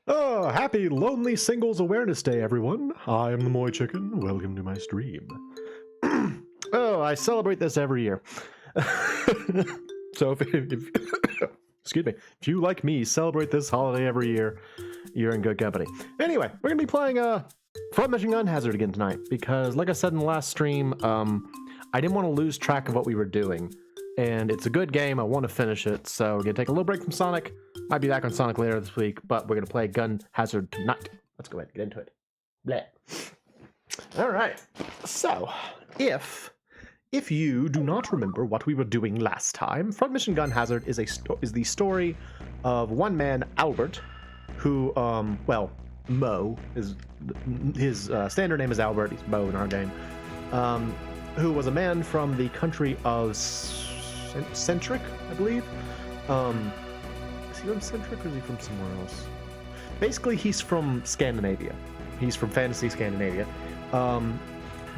Oh, happy Lonely Singles Awareness Day, everyone. I am the MoeChicken. Welcome to my stream. Oh, I celebrate this every year. So if excuse me, if you, like me, celebrate this holiday every year, you're in good company. Anyway, we're going to be playing Front Mission Gun Hazard again tonight, because like I said in the last stream, I didn't want to lose track of what we were doing. And it's a good game. I want to finish it, so we're going to take a little break from Sonic. Might be back on Sonic later this week, but we're going to play Gun Hazard tonight. Let's go ahead and get into it. Bleh. All right. So, if you do not remember what we were doing last time, Front Mission Gun Hazard is the story of one man, Albert, who, well, Moe, his standard name is Albert, he's Moe in our game, who was a man from the country of Centric, I believe. Is he from Centric or is he from somewhere else? Basically, he's from Scandinavia. He's from fantasy Scandinavia.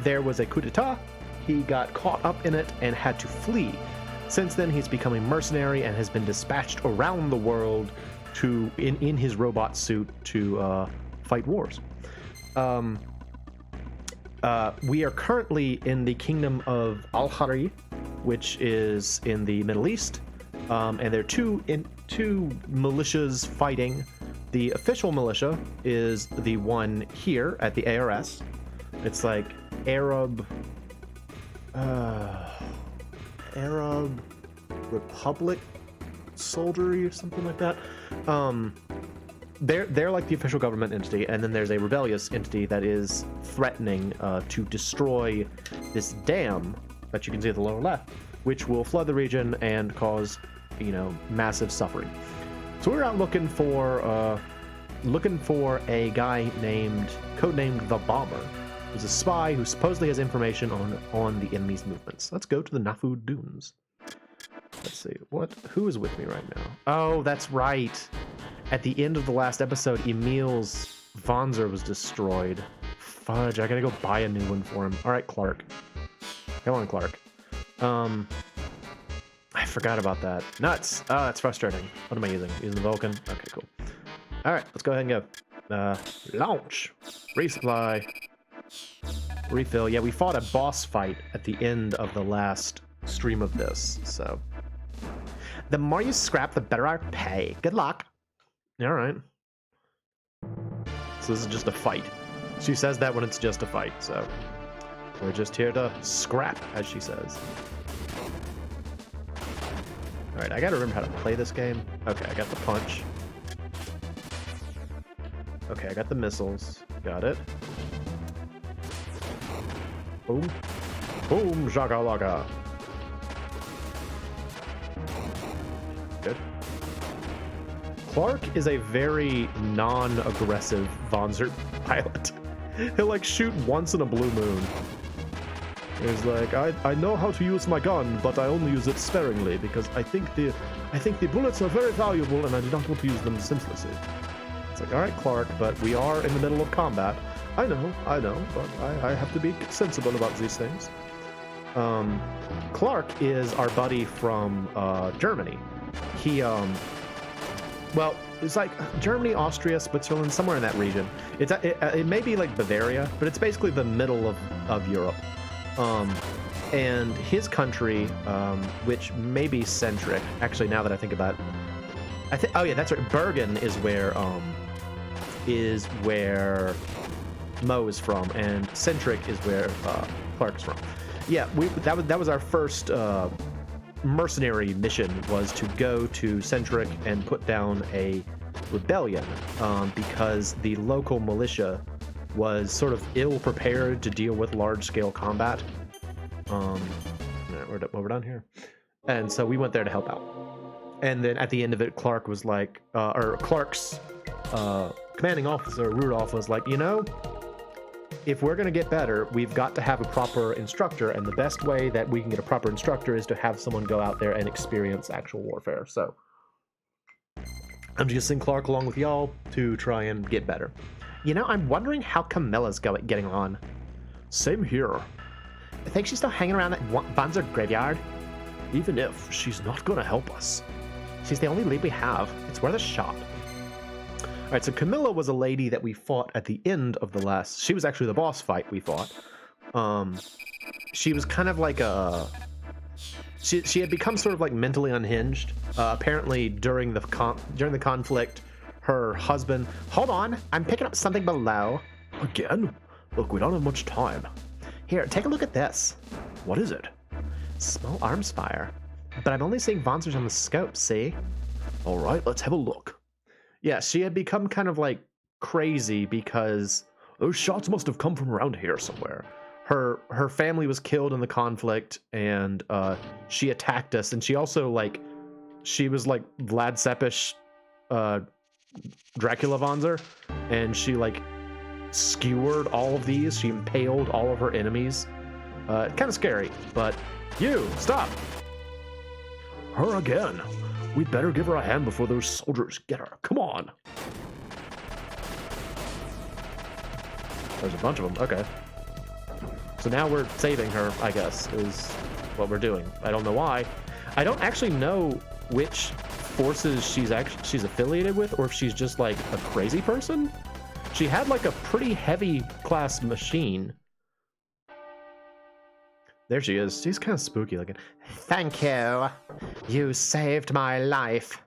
There was a coup d'etat. He got caught up in it and had to flee. Since then, he's become a mercenary and has been dispatched around the world to, in his robot suit, to fight wars. We are currently in the kingdom of Al-Hari, which is in the Middle East, and there are two militias fighting. The official militia is the one here at the ARS. It's like Arab Republic soldiery or something like that. They're like the official government entity, and then there's a rebellious entity that is threatening to destroy this dam that you can see at the lower left, which will flood the region and cause, massive suffering. So we're out looking for a guy codenamed the Bomber, who's a spy who supposedly has information on the enemy's movements. Let's go to the Nafu Dunes. Let's see, who is with me right now? Oh, that's right. At the end of the last episode, Emil's Vonzer was destroyed. Fudge, I gotta go buy a new one for him. All right, Clark. Come on, Clark. I forgot about that. Nuts. Oh, that's frustrating. What am I using? Using the Vulcan? Okay, cool. All right, let's go ahead and go. Launch. Resupply. Refill. Yeah, we fought a boss fight at the end of the last stream of this, so. The more you scrap, the better our pay. Good luck. All right. So this is just a fight. She says that when it's just a fight, so we're just here to scrap, as she says. All right, I gotta remember how to play this game. Okay, I got the punch. Okay, I got the missiles. Got it. Boom. Boom, shakalaka. Good. Clark is a very non-aggressive Vonzer pilot. He'll like shoot once in a blue moon. He's like, I know how to use my gun, but I only use it sparingly because I think the bullets are very valuable and I do not want to use them senselessly. It's like, all right, Clark, but we are in the middle of combat. I know, but I have to be sensible about these things. Clark is our buddy from Germany. He well, it's like Germany, Austria, Switzerland, somewhere in that region. It may be like Bavaria, but it's basically the middle of Europe. And his country, which may be Centric, actually, now that I think about it, oh yeah, that's right. Bergen is where Moe is from, and Centric is where Clark is from. Yeah, that was our first mercenary mission, was to go to Centric and put down a rebellion, because the local militia was sort of ill-prepared to deal with large-scale combat. We're done here. And so we went there to help out. And then at the end of it, Clark was like, Clark's commanding officer, Rudolph, was like, if we're going to get better, we've got to have a proper instructor, and the best way that we can get a proper instructor is to have someone go out there and experience actual warfare. So I'm just going to send Clark along with y'all to try and get better. I'm wondering how Camilla's getting on. Same here. I think she's still hanging around that Vonzer graveyard. Even if she's not going to help us. She's the only lead we have. It's worth a shot. All right, so Camilla was a lady that we fought at the end of the last. She was actually the boss fight we fought. She was kind of like a. She had become sort of like mentally unhinged. Apparently, during the conflict, her husband. Hold on, I'm picking up something below. Again? Look, we don't have much time. Here, take a look at this. What is it? Small arms fire. But I'm only seeing monsters on the scope, see? All right, let's have a look. Yeah, she had become kind of like crazy because those shots must have come from around here somewhere. Her family was killed in the conflict, and she attacked us, and she also she was like Vlad Tepes, Dracula Vonzer, and she like skewered all of these. She impaled all of her enemies. Kind of scary, but you stop. Her again. We'd better give her a hand before those soldiers get her. Come on. There's a bunch of them. Okay. So now we're saving her, I guess, is what we're doing. I don't know why. I don't actually know which forces she's affiliated with, or if she's just like a crazy person. She had like a pretty heavy class machine. There she is. She's kind of spooky looking. Thank you. You saved my life.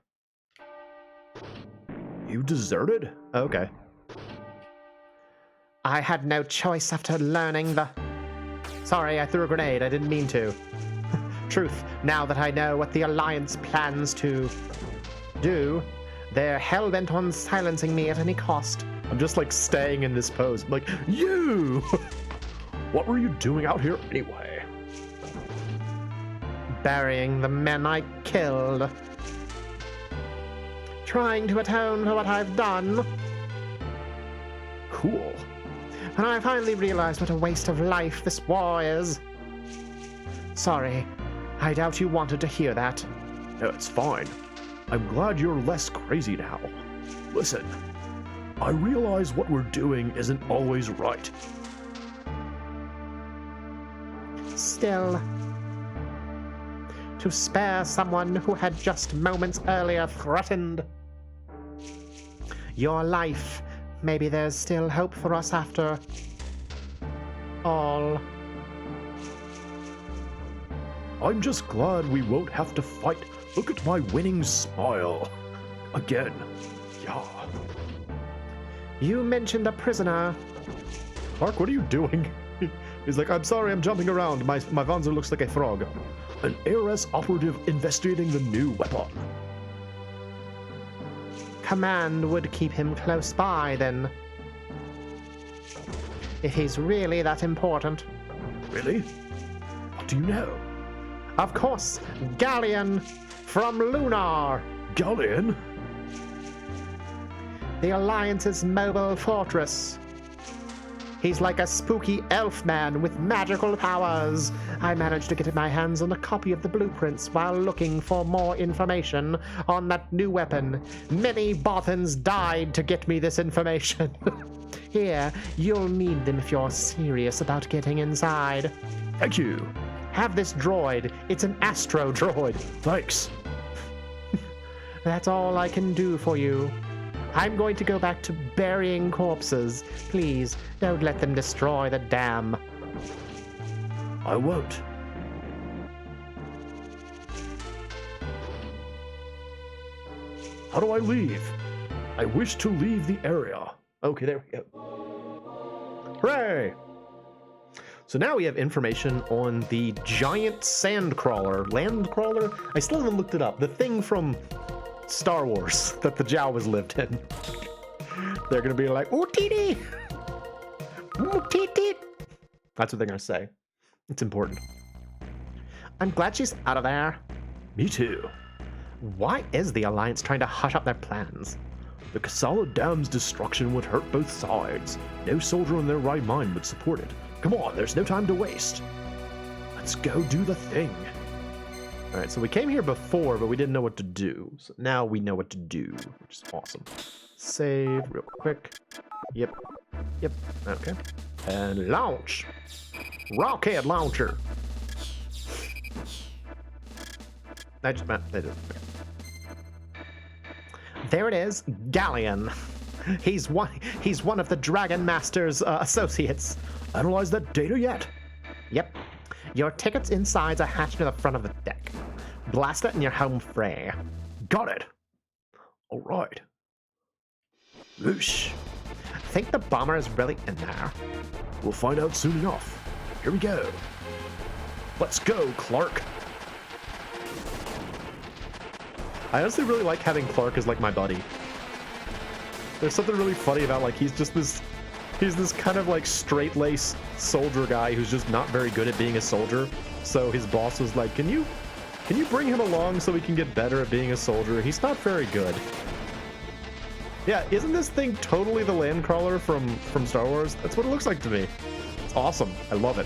You deserted? Okay. I had no choice after learning the... Sorry, I threw a grenade. I didn't mean to. Truth, now that I know what the Alliance plans to do, they're hell-bent on silencing me at any cost. I'm just like staying in this pose. I'm like, you! What were you doing out here anyway? Burying the men I killed. Trying to atone for what I've done. Cool. And I finally realized what a waste of life this war is. Sorry, I doubt you wanted to hear that. No, it's fine. I'm glad you're less crazy now. Listen, I realize what we're doing isn't always right. Still, to spare someone who had just moments earlier threatened your life, maybe there's still hope for us after all. I'm just glad we won't have to fight. Look at my winning smile. Again. Yeah. You mentioned a prisoner. Mark, what are you doing? He's like, I'm sorry, I'm jumping around. My Vonzer looks like a frog. An ARS operative investigating the new weapon. Command would keep him close by, then. If he's really that important. Really? What do you know? Of course, Galleon from Lunar. Galleon? The Alliance's mobile fortress. He's like a spooky elf man with magical powers. I managed to get my hands on a copy of the blueprints while looking for more information on that new weapon. Many Bothans died to get me this information. Here, you'll need them if you're serious about getting inside. Thank you. Have this droid. It's an astro droid. Thanks. That's all I can do for you. I'm going to go back to burying corpses. Please, don't let them destroy the dam. I won't. How do I leave? I wish to leave the area. Okay, there we go. Hooray! So now we have information on the giant sand crawler, land crawler? I still haven't looked it up. The thing from Star Wars that the Jawas lived in. They're gonna be like, UTEE-NEE! UTEE-NEE! That's what they're gonna say. It's important. I'm glad she's out of there. Me too. Why is the Alliance trying to hush up their plans? The Kasala Dam's destruction would hurt both sides. No soldier in their right mind would support it. Come on, there's no time to waste. Let's go do the thing. All right, so we came here before, but we didn't know what to do. So now we know what to do, which is awesome. Save real quick. Yep. Okay. And launch. Rocket launcher. There it is, Galleon. He's one of the Dragon Master's associates. Analyze that data yet? Yep. Your ticket's inside a hatch near the front of the deck. Blast it and you're home free. Got it. All right. Whoosh. Think the bomber is really in there? We'll find out soon enough. Here we go. Let's go, Clark. I honestly really like having Clark as like my buddy. There's something really funny about like he's this kind of like straight-laced soldier guy who's just not very good at being a soldier. So his boss was like, can you bring him along so we can get better at being a soldier? He's not very good. Yeah, isn't this thing totally the Landcrawler from Star Wars? That's what it looks like to me. It's awesome. I love it.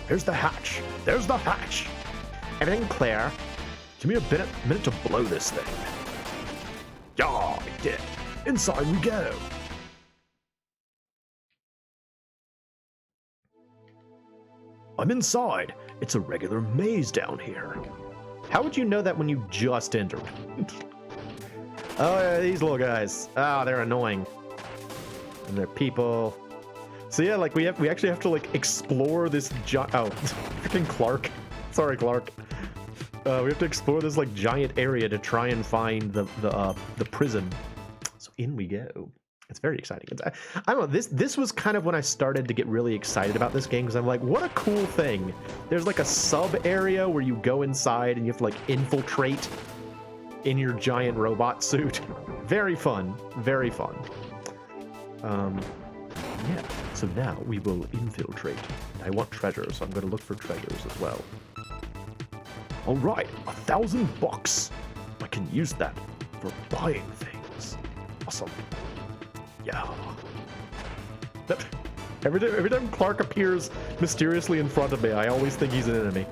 Here's the hatch. There's the hatch. Everything clear? Give me a minute to blow this thing. Yeah, I did. Inside we go. I'm inside. It's a regular maze down here. How would you know that when you just entered? Oh, yeah, these little guys. Oh, they're annoying. And they're people. So yeah, like we actually have to like explore this freaking Clark. Sorry, Clark. We have to explore this like giant area to try and find the prison. So in we go. It's very exciting. I don't know. This was kind of when I started to get really excited about this game because I'm like, what a cool thing. There's like a sub area where you go inside and you have to like infiltrate in your giant robot suit. Very fun. Very fun. Yeah. So now we will infiltrate. I want treasure, so I'm going to look for treasures as well. All right, $1,000. I can use that for buying things. Awesome. Yeah. Every time Clark appears mysteriously in front of me, I always think he's an enemy.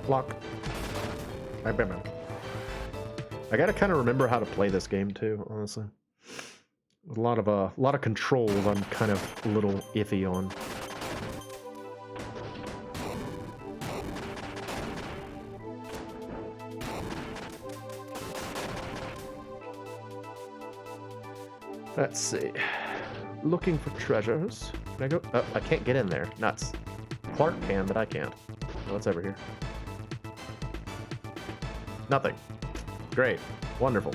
Lock. I gotta kind of remember how to play this game too, honestly. A lot of controls I'm kind of a little iffy on. Let's see. Looking for treasures. Can I go? Oh, I can't get in there. Nuts. Clark can, but I can't. Oh, what's over here? Nothing. Great. Wonderful.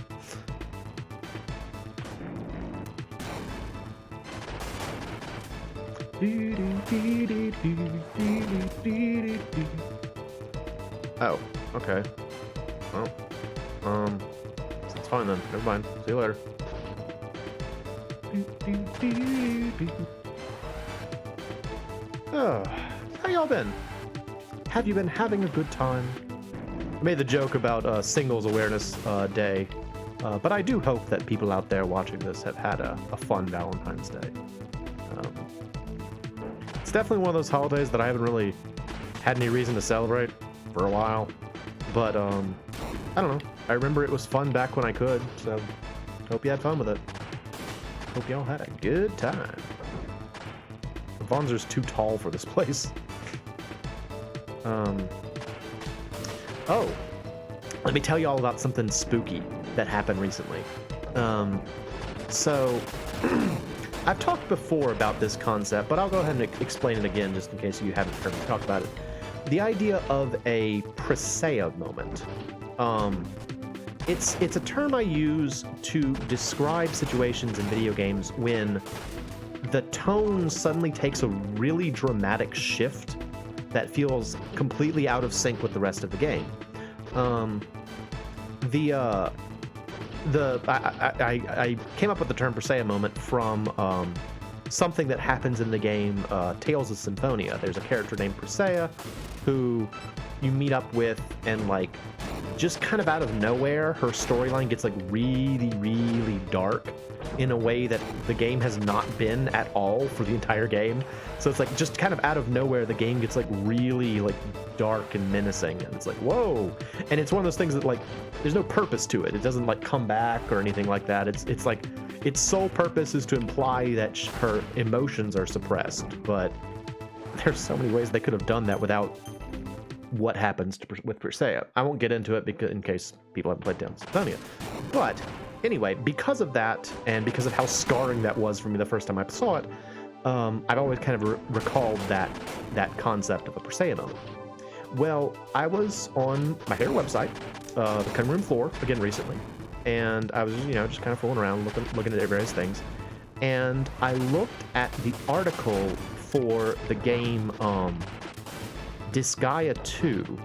Oh, okay. Well, it's fine then. Never mind. See you later. Oh, how y'all been? Have you been having a good time? I made the joke about Singles Awareness Day, but I do hope that people out there watching this have had a fun Valentine's Day. It's definitely one of those holidays that I haven't really had any reason to celebrate for a while, but I don't know. I remember it was fun back when I could, so hope you had fun with it. Hope y'all had a good time. The Vonzer's too tall for this place. Oh, let me tell you all about something spooky that happened recently. So, I've talked before about this concept, but I'll go ahead and explain it again just in case you haven't heard me talk about it. The idea of a Presea moment. It's a term I use to describe situations in video games when the tone suddenly takes a really dramatic shift that feels completely out of sync with the rest of the game. I came up with the term Presea moment from something that happens in the game Tales of Symphonia. There's a character named Presea who you meet up with, and like just kind of out of nowhere, her storyline gets like really, really dark in a way that the game has not been at all for the entire game. So it's like just kind of out of nowhere, the game gets like really like dark and menacing, and it's like, whoa. And it's one of those things that like there's no purpose to it. It doesn't like come back or anything like that. It's like its sole purpose is to imply that her emotions are suppressed, but there's so many ways they could have done that without what happens with Persea. I won't get into it because in case people haven't played Tales of Symphonia. But anyway, because of that, and because of how scarring that was for me the first time I saw it, I've always kind of recalled that concept of a Persea moment. Well, I was on my favorite website, the Cutting Room Floor, again recently, and I was, just kind of fooling around, looking at various things, and I looked at the article for the game Disgaea 2,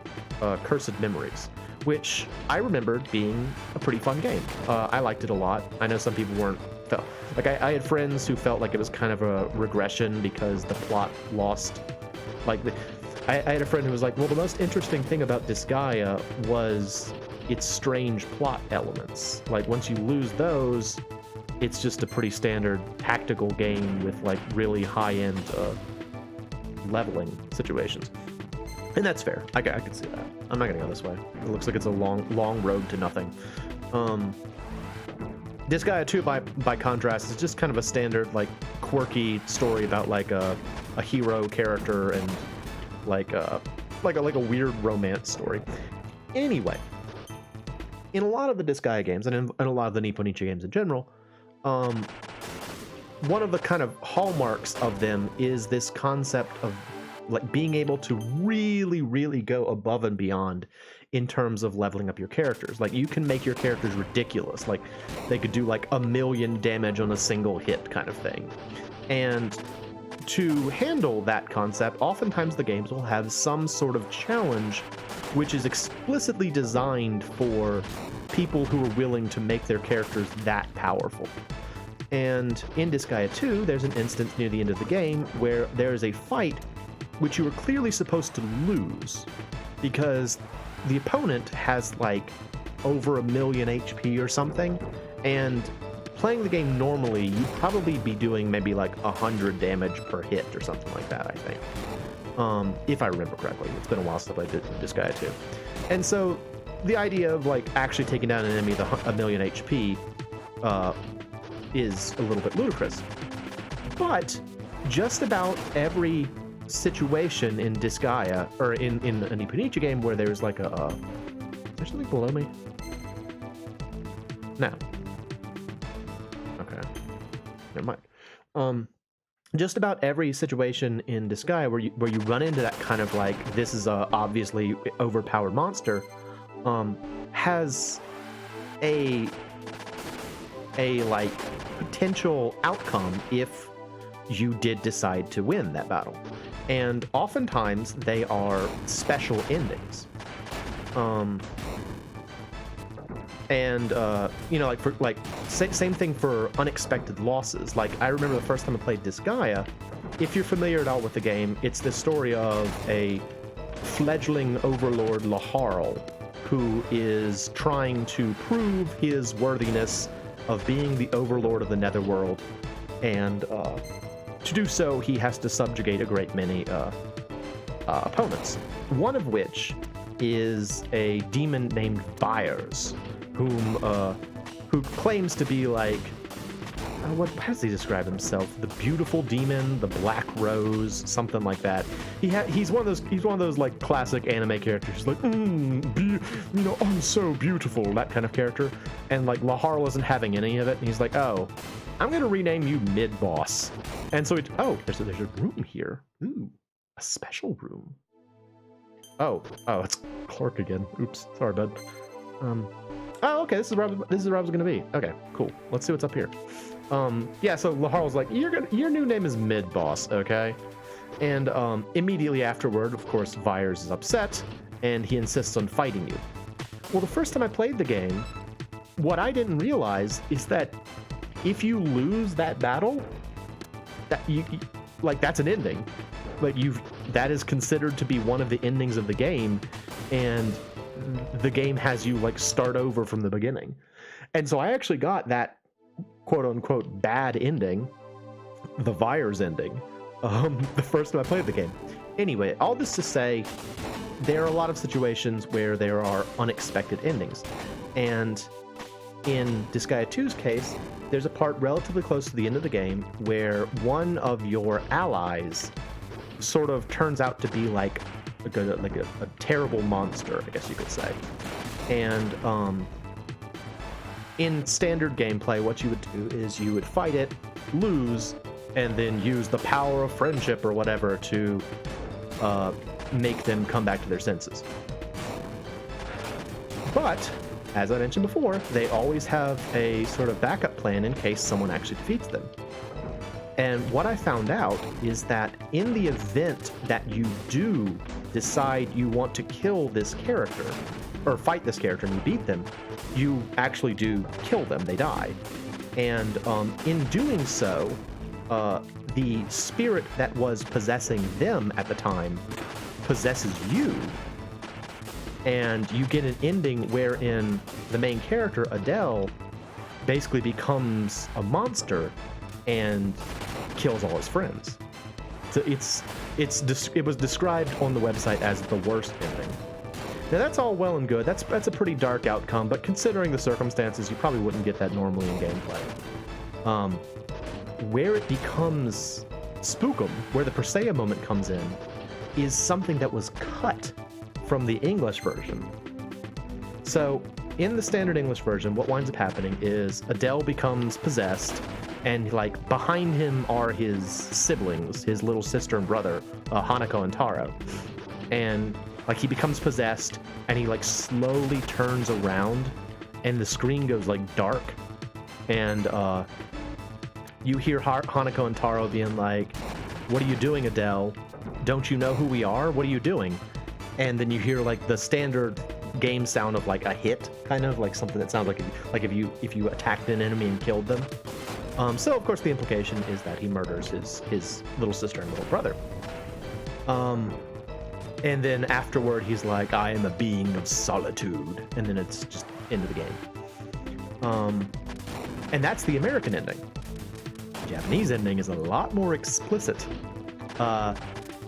Cursed Memories, which I remembered being a pretty fun game. I liked it a lot. I know some people felt like I had friends who felt like it was kind of a regression because the plot lost, I had a friend who was like, well, the most interesting thing about Disgaea was its strange plot elements. Like, once you lose those, it's just a pretty standard tactical game with, like, really high-end leveling situations. And that's fair. I can see that. I'm not going to go this way. It looks like it's a long road to nothing. Disgaea 2, by contrast, is just kind of a standard, like, quirky story about, like, a hero character and like a weird romance story. Anyway, in a lot of the Disgaea games, and in a lot of the Nipponichi games in general, one of the kind of hallmarks of them is this concept of like being able to really, really go above and beyond in terms of leveling up your characters. Like, you can make your characters ridiculous. Like, they could do like 1,000,000 damage on a single hit kind of thing. And to handle that concept, oftentimes the games will have some sort of challenge which is explicitly designed for people who are willing to make their characters that powerful. And in Disgaea 2, there's an instance near the end of the game where there is a fight which you are clearly supposed to lose because the opponent has like over 1,000,000 HP or something, and playing the game normally, you'd probably be doing maybe like 100 damage per hit or something like that, I think. If I remember correctly. It's been a while since I played Disgaea 2. And so the idea of like actually taking down an enemy with 1,000,000 HP is a little bit ludicrous. But just about every situation in Disgaea, or in a Nipponichi game where there's like is there something below me? No. Okay. Never mind. Just about every situation in Disgaea where you run into that kind of like, this is a obviously overpowered monster, has a like potential outcome if you did decide to win that battle. And oftentimes they are special endings. Same thing for unexpected losses. Like, I remember the first time I played Disgaea, if you're familiar at all with the game, it's the story of a fledgling overlord Laharl who is trying to prove his worthiness of being the overlord of the Netherworld, and to do so he has to subjugate a great many opponents, one of which is a demon named Byers, who claims to be like, how does he describe himself? The beautiful demon, the black rose, something like that. He's one of those like classic anime characters, like, I'm so beautiful, that kind of character. And like Lahar wasn't having any of it, and he's like, oh, I'm gonna rename you Mid-Boss. And so there's a room here. Ooh, a special room. Oh, it's Clark again. Oops, sorry, bud. Oh, okay, this is where I was gonna be. Okay, cool. Let's see what's up here. Yeah, so Laharl's like, your new name is Mid-Boss, okay? And immediately afterward, of course, Vyers is upset, and he insists on fighting you. Well, the first time I played the game, what I didn't realize is that if you lose that battle, that's an ending. Like, that is considered to be one of the endings of the game, and the game has you like start over from the beginning. And so I actually got that quote unquote bad ending, the Vyers ending, the first time I played the game. Anyway, all this to say, there are a lot of situations where there are unexpected endings. And in Disgaea 2's case, there's a part relatively close to the end of the game where one of your allies sort of turns out to be like a terrible monster, I guess you could say. And in standard gameplay, what you would do is you would fight it, lose, and then use the power of friendship or whatever to make them come back to their senses. But, as I mentioned before, they always have a sort of backup plan in case someone actually defeats them. And what I found out is that in the event that you do decide you want to kill this character, or fight this character and you beat them, you actually do kill them, they die. And in doing so, the spirit that was possessing them at the time possesses you. And you get an ending wherein the main character, Adele, basically becomes a monster and kills all his friends. So it was described on the website as the worst ending. Now that's all well and good. That's a pretty dark outcome, but considering the circumstances, you probably wouldn't get that normally in gameplay. Where it becomes spookum, where the Persea moment comes in, is something that was cut from the English version. So in the standard English version, what winds up happening is Adele becomes possessed, and like behind him are his siblings, his little sister and brother, Hanako and Taro. And like he becomes possessed, and he like slowly turns around, and the screen goes like dark, and you hear Hanako and Taro being like, "What are you doing, Adele? Don't you know who we are? What are you doing?" And then you hear like the standard game sound of like a hit, kind of like something that sounds like if you attacked an enemy and killed them. So of course the implication is that he murders his little sister and little brother. And then afterward he's like, "I am a being of solitude," and then it's just into the game. And that's the American ending. The Japanese ending is a lot more explicit.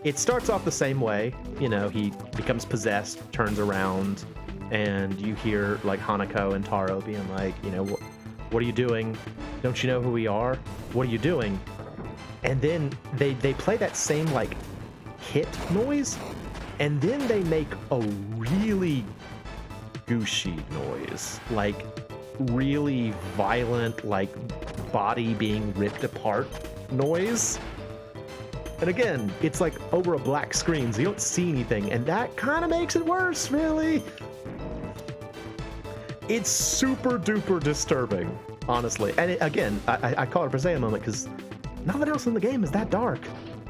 It starts off the same way, you know, he becomes possessed, turns around, and you hear like Hanako and Taro being like, you know, what are you doing? Don't you know who we are? What are you doing? And then they play that same like hit noise, and then they make a really gooshy noise, like really violent, like body being ripped apart noise. And again, it's like over a black screen, so you don't see anything, and that kind of makes it worse, really. It's super duper disturbing, honestly. And again, I call it a Persea moment because nothing else in the game is that dark.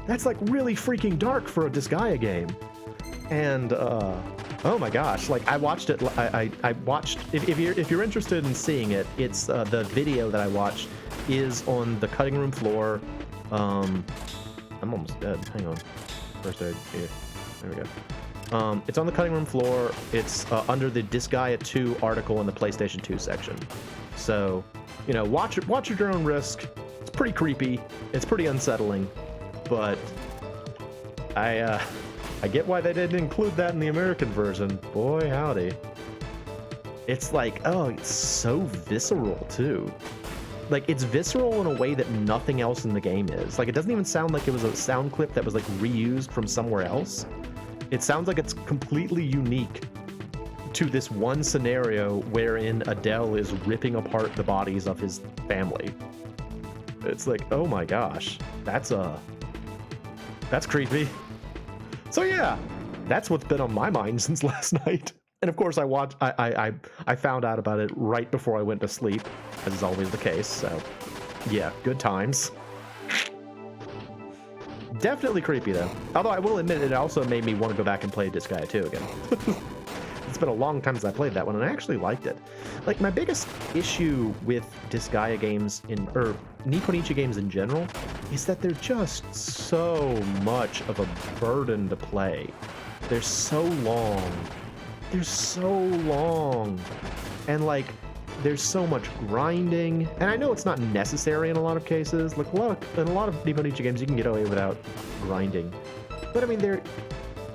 That's like really freaking dark for a Disgaea game. And oh my gosh, like I watched it. I watched. If you're interested in seeing it, it's the video that I watched is on the cutting room floor. I'm almost dead. Hang on. First aid here. There we go. It's on the cutting room floor. It's under the Disgaea 2 article in the PlayStation 2 section. So, you know, watch at your own risk. It's pretty creepy. It's pretty unsettling. But I get why they didn't include that in the American version. Boy, howdy. It's like, oh, it's so visceral too. Like, it's visceral in a way that nothing else in the game is. Like, it doesn't even sound like it was a sound clip that was, like, reused from somewhere else. It sounds like it's completely unique to this one scenario wherein Adele is ripping apart the bodies of his family. It's like, oh my gosh, that's creepy. So yeah, that's what's been on my mind since last night. And of course, I found out about it right before I went to sleep, as is always the case. So, yeah, good times. Definitely creepy though. Although I will admit, it also made me want to go back and play Disgaea 2 again. It's been a long time since I played that one, and I actually liked it. Like, my biggest issue with Disgaea games or Nipponichi games in general is that they're just so much of a burden to play. They're so long. They're so long, and like there's so much grinding, and I know it's not necessary in a lot of cases. Like in a lot of Nipponichi games you can get away without grinding, but I mean they're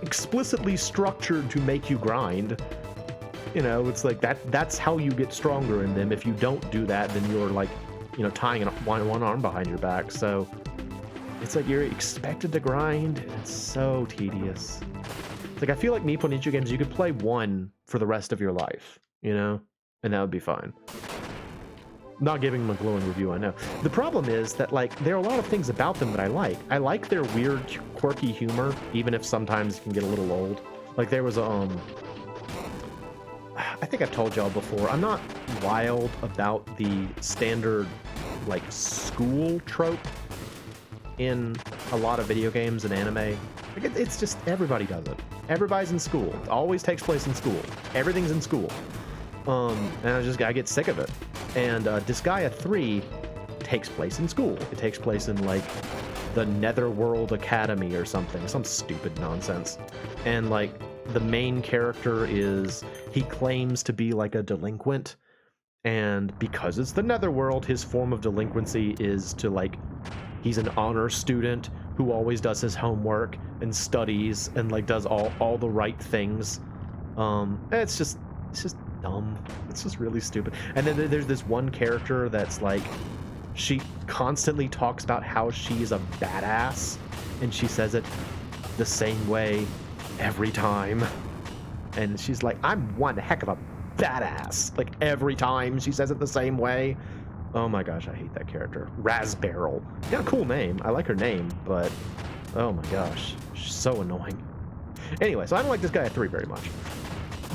explicitly structured to make you grind. You know, it's like that's how you get stronger in them. If you don't do that, then you're like, you know, tying one arm behind your back. So it's like you're expected to grind, and it's so tedious. Like, I feel like Nippon Ichi games, you could play one for the rest of your life, you know? And that would be fine. Not giving them a glowing review, I know. The problem is that, like, there are a lot of things about them that I like. I like their weird, quirky humor, even if sometimes it can get a little old. Like, there was a, I think I've told y'all before, I'm not wild about the standard, like, school trope in a lot of video games and anime. Like, it's just, everybody does it. Everybody's in school. It always takes place in school. Everything's in school. And I get sick of it. And Disgaea 3 takes place in school. It takes place in, like, the Netherworld Academy or something. Some stupid nonsense. And, like, the main character he claims to be, like, a delinquent. And because it's the Netherworld, his form of delinquency is to, like, he's an honor student who always does his homework and studies and, like, does all the right things. It's just dumb. It's just really stupid. And then there's this one character that's like, she constantly talks about how she's a badass, and she says it the same way every time. And she's like, I'm one heck of a badass. Like, every time she says it the same way. Oh my gosh, I hate that character. Razbarrel. Yeah, cool name. I like her name, but oh my gosh, she's so annoying. Anyway, so I don't like Disgaea 3 very much.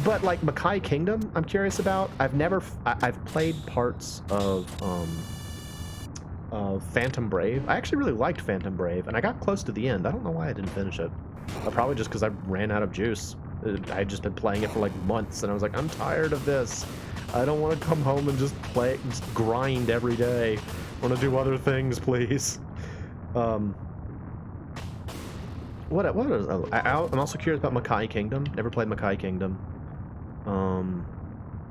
But, like, Makai Kingdom, I'm curious about. I've played parts of Phantom Brave. I actually really liked Phantom Brave, and I got close to the end. I don't know why I didn't finish it. Probably just because I ran out of juice. I had just been playing it for, like, months, and I was like, I'm tired of this. I don't want to come home and just grind every day. I want to do other things, please. What is... I'm also curious about Makai Kingdom. Never played Makai Kingdom.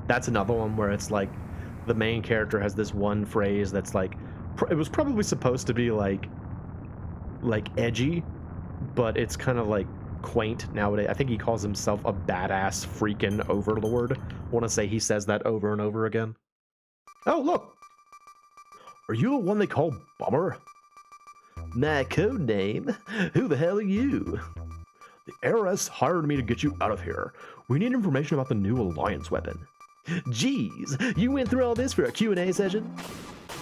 That's another one where it's like the main character has this one phrase that's like, it was probably supposed to be like edgy, but it's kind of like quaint nowadays. I think he calls himself a badass freaking overlord. I want to say he says that over and over again. Oh, look! Are you the one they call Bummer? My code name? Who the hell are you? The ARS hired me to get you out of here. We need information about the new Alliance weapon. Jeez, you went through all this for a Q&A session?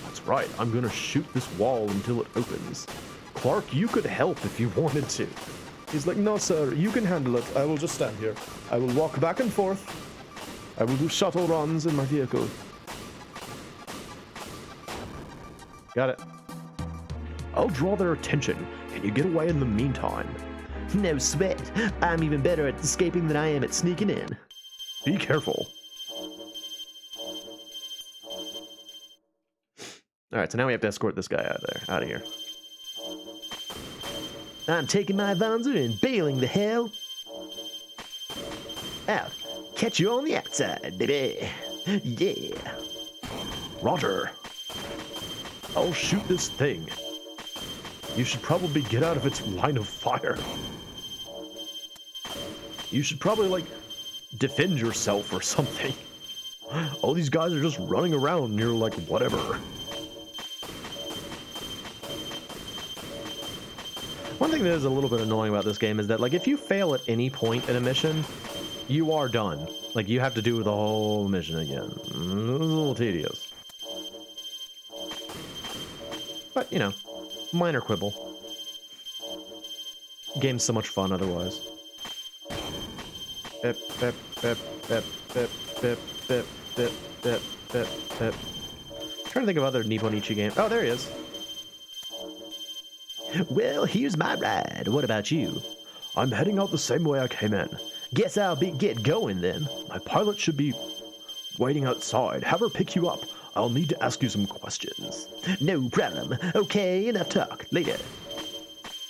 That's right, I'm gonna shoot this wall until it opens. Clark, you could help if you wanted to. He's like, no sir, you can handle it. I will just stand here. I will walk back and forth. I will do shuttle runs in my vehicle. Got it. I'll draw their attention, and you get away in the meantime. No sweat. I'm even better at escaping than I am at sneaking in. Be careful. Alright, so now we have to escort this guy out of here. I'm taking my Vanzer and bailing the hell out. Catch you on the outside, baby. Yeah. Roger. I'll shoot this thing. You should probably get out of its line of fire. You should probably, like, defend yourself or something. All these guys are just running around and you're like, whatever. One thing that is a little bit annoying about this game is that, like, if you fail at any point in a mission, you are done. Like, you have to do the whole mission again. It's a little tedious. But, you know, minor quibble. Game's so much fun otherwise. Bip, bip, bip, bip, bip, bip, bip, bip, bip, bip, bip. Trying to think of other Nippon Ichi games. Oh, there he is. Well, here's my ride. What about you? I'm heading out the same way I came in. Guess I'll get going then. My pilot should be waiting outside. Have her pick you up. I'll need to ask you some questions. No problem. Okay, enough talk. Later.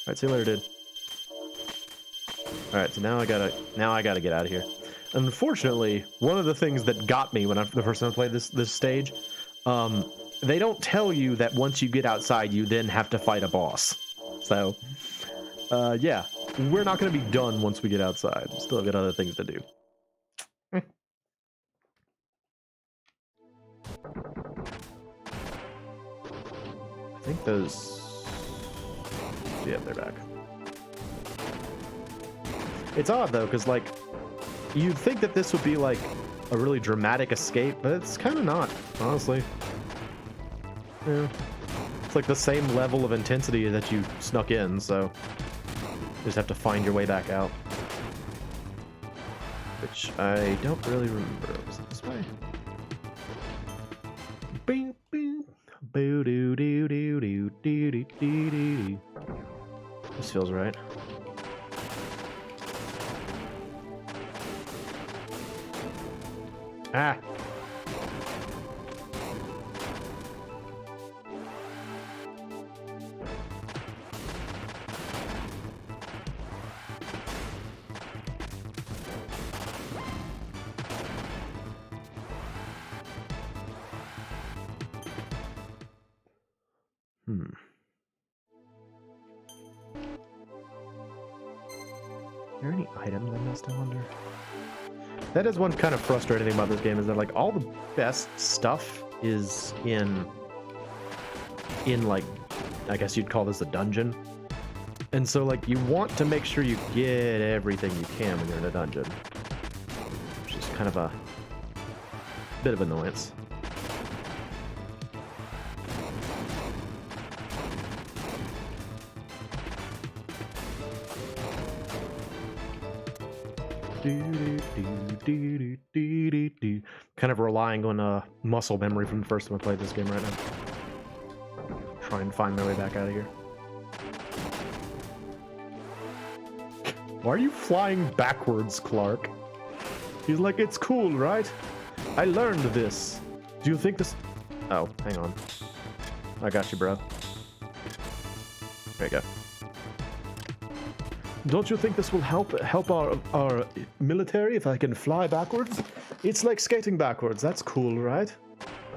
Alright, see you later, dude. Alright, so now I gotta get out of here. Unfortunately, one of the things that got me when the first time I played this stage, they don't tell you that once you get outside, you then have to fight a boss. So, yeah, we're not going to be done once we get outside. Still got other things to do. I think those... Yeah, they're back. It's odd though, because like you'd think that this would be like a really dramatic escape, but it's kind of not, honestly. Yeah. It's like the same level of intensity that you snuck in, so you just have to find your way back out. Which I don't really remember. Was it this way? Bing, bing. Boo doo doo doo doo doo doo doo doo. This feels right. Ah. Are there any items I missed, I wonder? That is one kind of frustrating thing about this game, is that like all the best stuff is in like, I guess you'd call this a dungeon. And so like you want to make sure you get everything you can when you're in a dungeon. Which is kind of a bit of annoyance. Kind of relying on muscle memory from the first time I played this game right now. Try and find my way back out of here. Why are you flying backwards, Clark? He's like, it's cool, right? I learned this. Do you think this... Oh, hang on. I got you, bro. There you go. Don't you think this will help our military if I can fly backwards? It's like skating backwards. That's cool, right?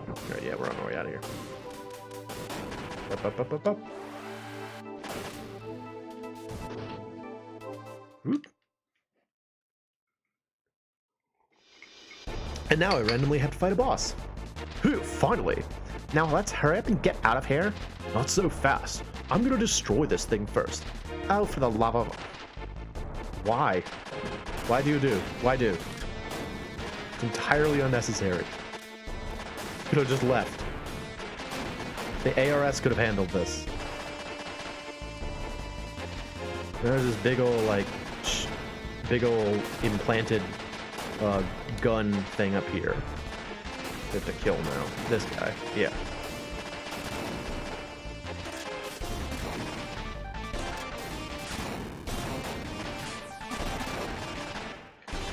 Alright, yeah, we're on our way out of here. Up, up, up, up, up. Whoop. And now I randomly have to fight a boss. Whew, finally. Now let's hurry up and get out of here. Not so fast. I'm gonna destroy this thing first. Oh, for the love of... Why? Why do? It's entirely unnecessary. Could have just left. The ARS could have handled this. There's this big old, like, implanted gun thing up here. We have to kill now. This guy. Yeah.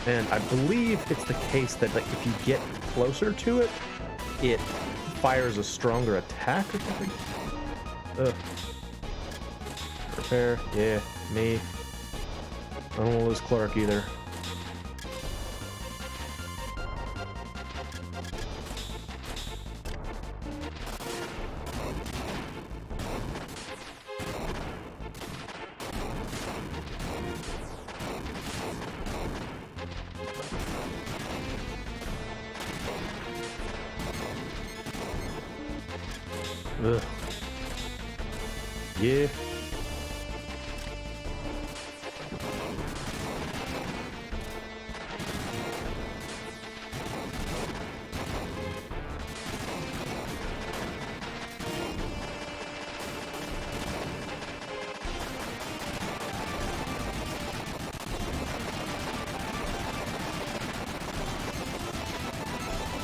And I believe it's the case that like if you get closer to it, it fires a stronger attack or something. Ugh. Repair, yeah, me. I don't want to lose Clark either. Ugh. Yeah.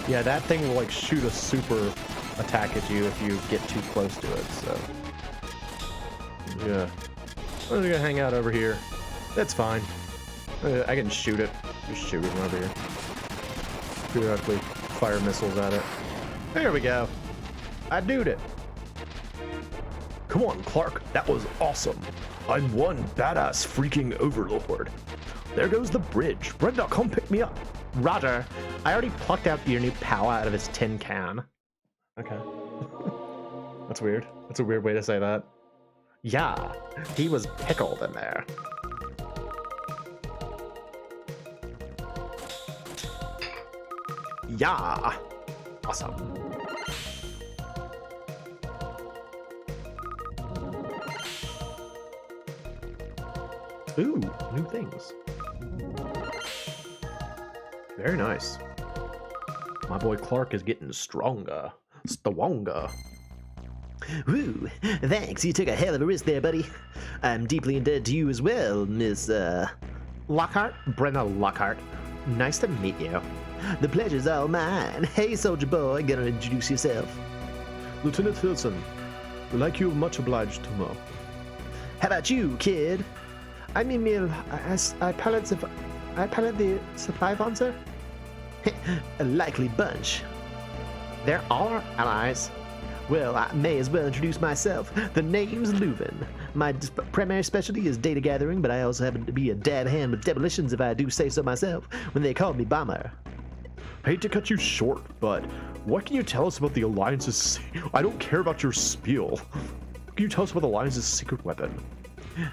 Yeah, that thing will like shoot a super attack at you if you get too close to it, so yeah. I'm gonna hang out over here. That's fine. I can shoot it. Just shoot it from over here. Periodically fire missiles at it. There we go. I doed it. Come on, Clark. That was awesome. I'm one badass freaking overlord. There goes the bridge. Brenda, come pick me up. Roger. I already plucked out your new power out of his tin can. Okay. That's weird. That's a weird way to say that. Yeah, he was pickled in there. Yeah. Awesome. Ooh, new things. Very nice. My boy Clark is getting stronger. Stronger. Woo, thanks. You took a hell of a risk there, buddy. I'm deeply indebted to you as well, Miss, Lockhart? Brenna Lockhart. Nice to meet you. The pleasure's all mine. Hey, soldier boy, gonna introduce yourself. Lieutenant Filson, like you, much obliged to know. How about you, kid? I'm Emil. I pilot the supply van, sir. A likely bunch. They're all our allies. Well, I may as well introduce myself. The name's Leuven. My primary specialty is data gathering, but I also happen to be a dab hand with demolitions if I do say so myself, when they call me Bomber. I hate to cut you short, but what can you tell us about the Alliance's... I don't care about your spiel. What can you tell us about the Alliance's secret weapon?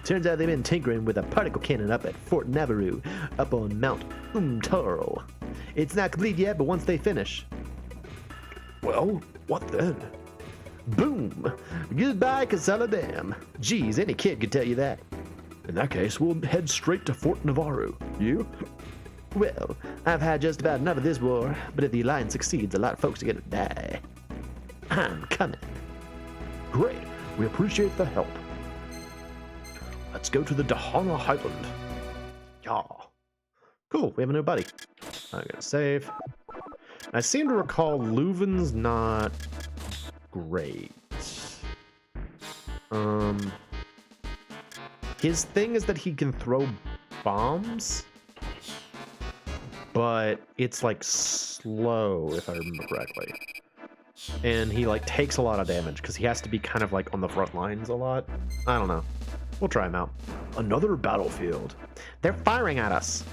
Turns out they've been tinkering with a particle cannon up at Fort Navarro, up on Mount Toro. It's not complete yet, but once they finish... Well, what then? Boom! Goodbye, Casella Dam. Geez, any kid could tell you that. In that case, we'll head straight to Fort Navarro. You? Well, I've had just about enough of this war, but if the Alliance succeeds, a lot of folks are gonna die. I'm coming. Great. We appreciate the help. Let's go to the Dahana Highland. Yeah. Cool, we have a new buddy. I'm gonna save. I seem to recall Leuven's not great. His thing is that he can throw bombs, but it's like slow, if I remember correctly. And he like takes a lot of damage because he has to be kind of like on the front lines a lot. I don't know. We'll try him out. Another battlefield. They're firing at us.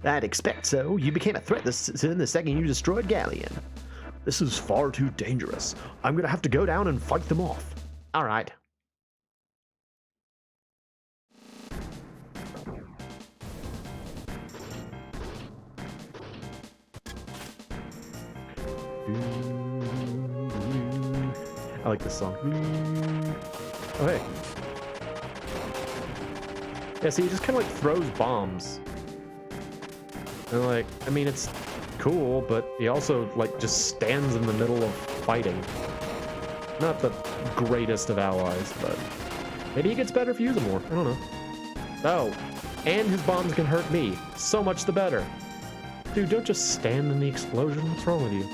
I'd expect so. You became a threat the second you destroyed Galleon. This is far too dangerous. I'm gonna have to go down and fight them off. All right. I like this song. Oh, hey. Yeah, see, he just kind of like throws bombs. And like, I mean, it's cool, but he also like just stands in the middle of fighting. Not the greatest of allies, but maybe he gets better if you use him more. I don't know. Oh, and his bombs can hurt me. So much the better. Dude, don't just stand in the explosion. What's wrong with you?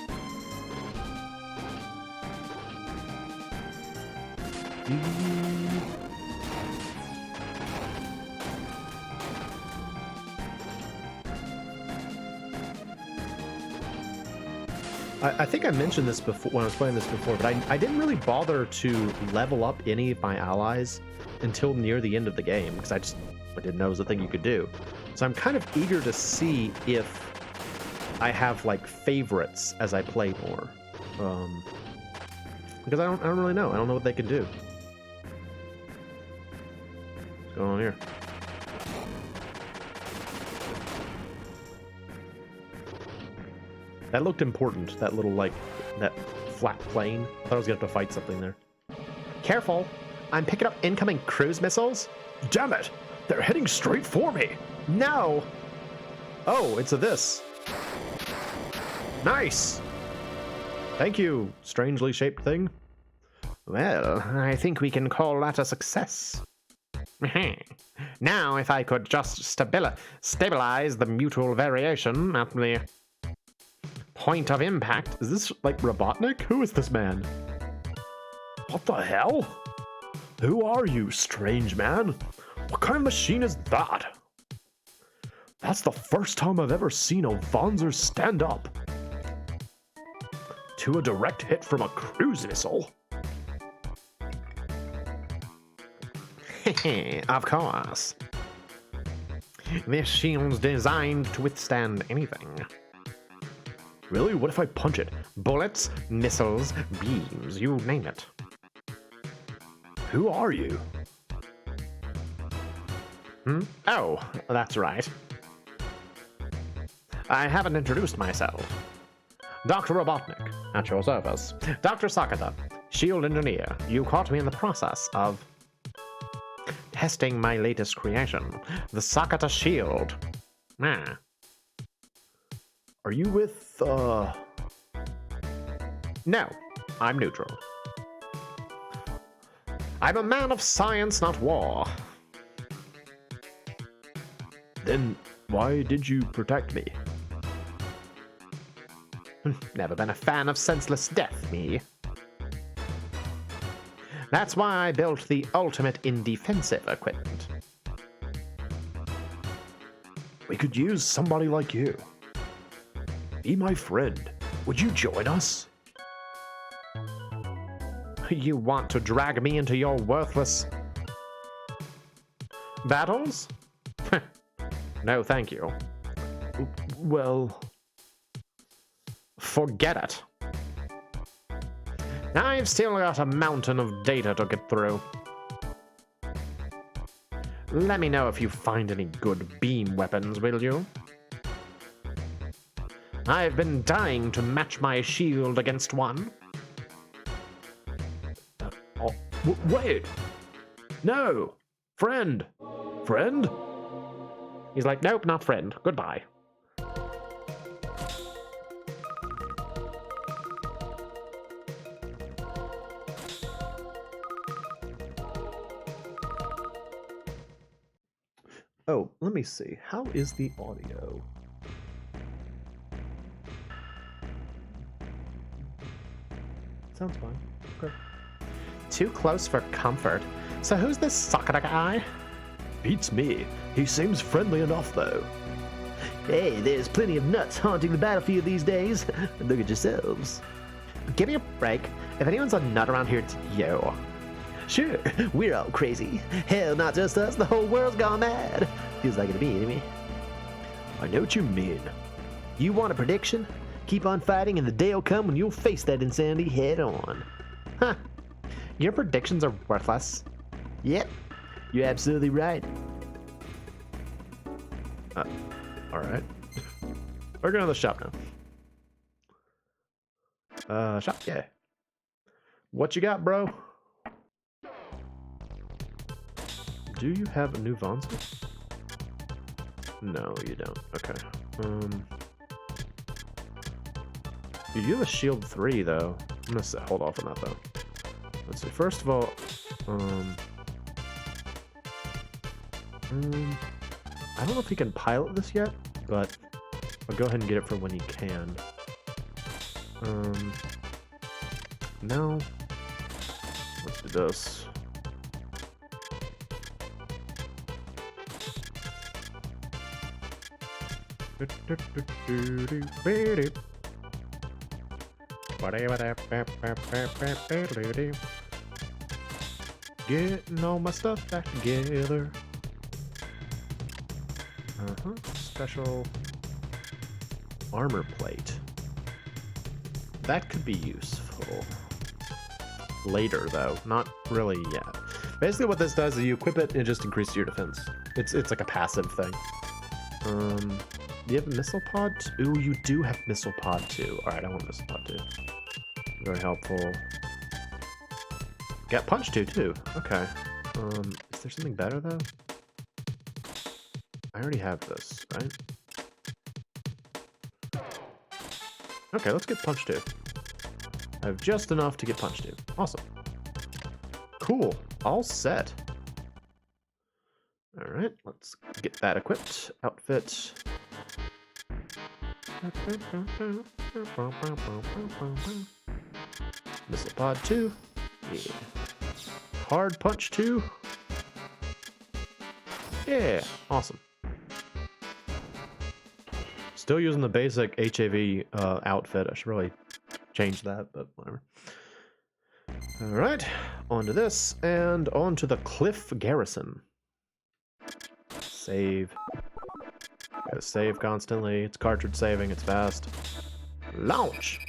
I think I mentioned this before when I was playing this before, but I didn't really bother to level up any of my allies until near the end of the game because I didn't know it was a thing you could do. So I'm kind of eager to see if I have like favorites as I play more, because I don't really know. I don't know what they can do. What's going on here? That looked important, that little, like, that flat plane. I thought I was gonna have to fight something there. Careful! I'm picking up incoming cruise missiles. Damn it! They're heading straight for me! No! Oh, it's a this. Nice! Thank you, strangely shaped thing. Well, I think we can call that a success. Now, if I could just stabilize the mutual variation at the point of impact. Is this like Robotnik? Who is this man? What the hell? Who are you, strange man? What kind of machine is that? That's the first time I've ever seen a Wanzer stand up to a direct hit from a cruise missile. Of course. This shield's designed to withstand anything. Really? What if I punch it? Bullets, missiles, beams, you name it. Who are you? Oh, that's right. I haven't introduced myself. Dr. Robotnik, at your service. Dr. Sakata, shield engineer. You caught me in the process of testing my latest creation, the Sakata shield. Are you with, No, I'm neutral. I'm a man of science, not war. Then why did you protect me? Never been a fan of senseless death, me. That's why I built the ultimate in defensive equipment. We could use somebody like you. Be my friend. Would you join us? You want to drag me into your worthless battles? No, thank you. Well, forget it. I've still got a mountain of data to get through. Let me know if you find any good beam weapons, will you? I've been dying to match my shield against one. wait. No. Friend. Friend? He's like, nope, not friend. Goodbye. Oh, let me see. How is the audio? Sounds fine. Okay. Too close for comfort. So who's this Sakura guy? Beats me. He seems friendly enough, though. Hey, there's plenty of nuts haunting the battlefield these days. Look at yourselves. Give me a break. If anyone's a nut around here, it's you. Sure, we're all crazy. Hell, not just us, the whole world's gone mad. Feels like it to me, anyway. I know what you mean. You want a prediction? Keep on fighting and the day will come when you'll face that insanity head on. Huh. Your predictions are worthless. Yep, you're absolutely right. Alright. We're going to the shop now. Shop? Yeah. What you got, bro? Do you have a new Vonza? No, you don't. Okay. You have a shield 3, though. I'm gonna hold off on that, though. Let's see. First of all, I don't know if he can pilot this yet, but I'll go ahead and get it for when he can. No. Let's do this. Getting all my stuff back together. Special armor plate. That could be useful. Later, though. Not really yet. Basically what this does is you equip it and it just increases your defense. It's like a passive thing. Do you have a missile pod? Ooh, you do have missile pod 2. Alright, I want missile pod 2. Very helpful. Got punch 2 too. Okay. Is there something better though? I already have this, right? Okay, let's get punch 2. I have just enough to get punch 2. Awesome. Cool. All set. Alright, let's get that equipped. Outfit. Missile pod 2. Yeah. Hard punch 2. Yeah, awesome. Still using the basic HAV outfit. I should really change that, but whatever. Alright, on to this, and on to the Cliff Garrison. Save. Gotta save constantly. It's cartridge saving, it's fast. Launch!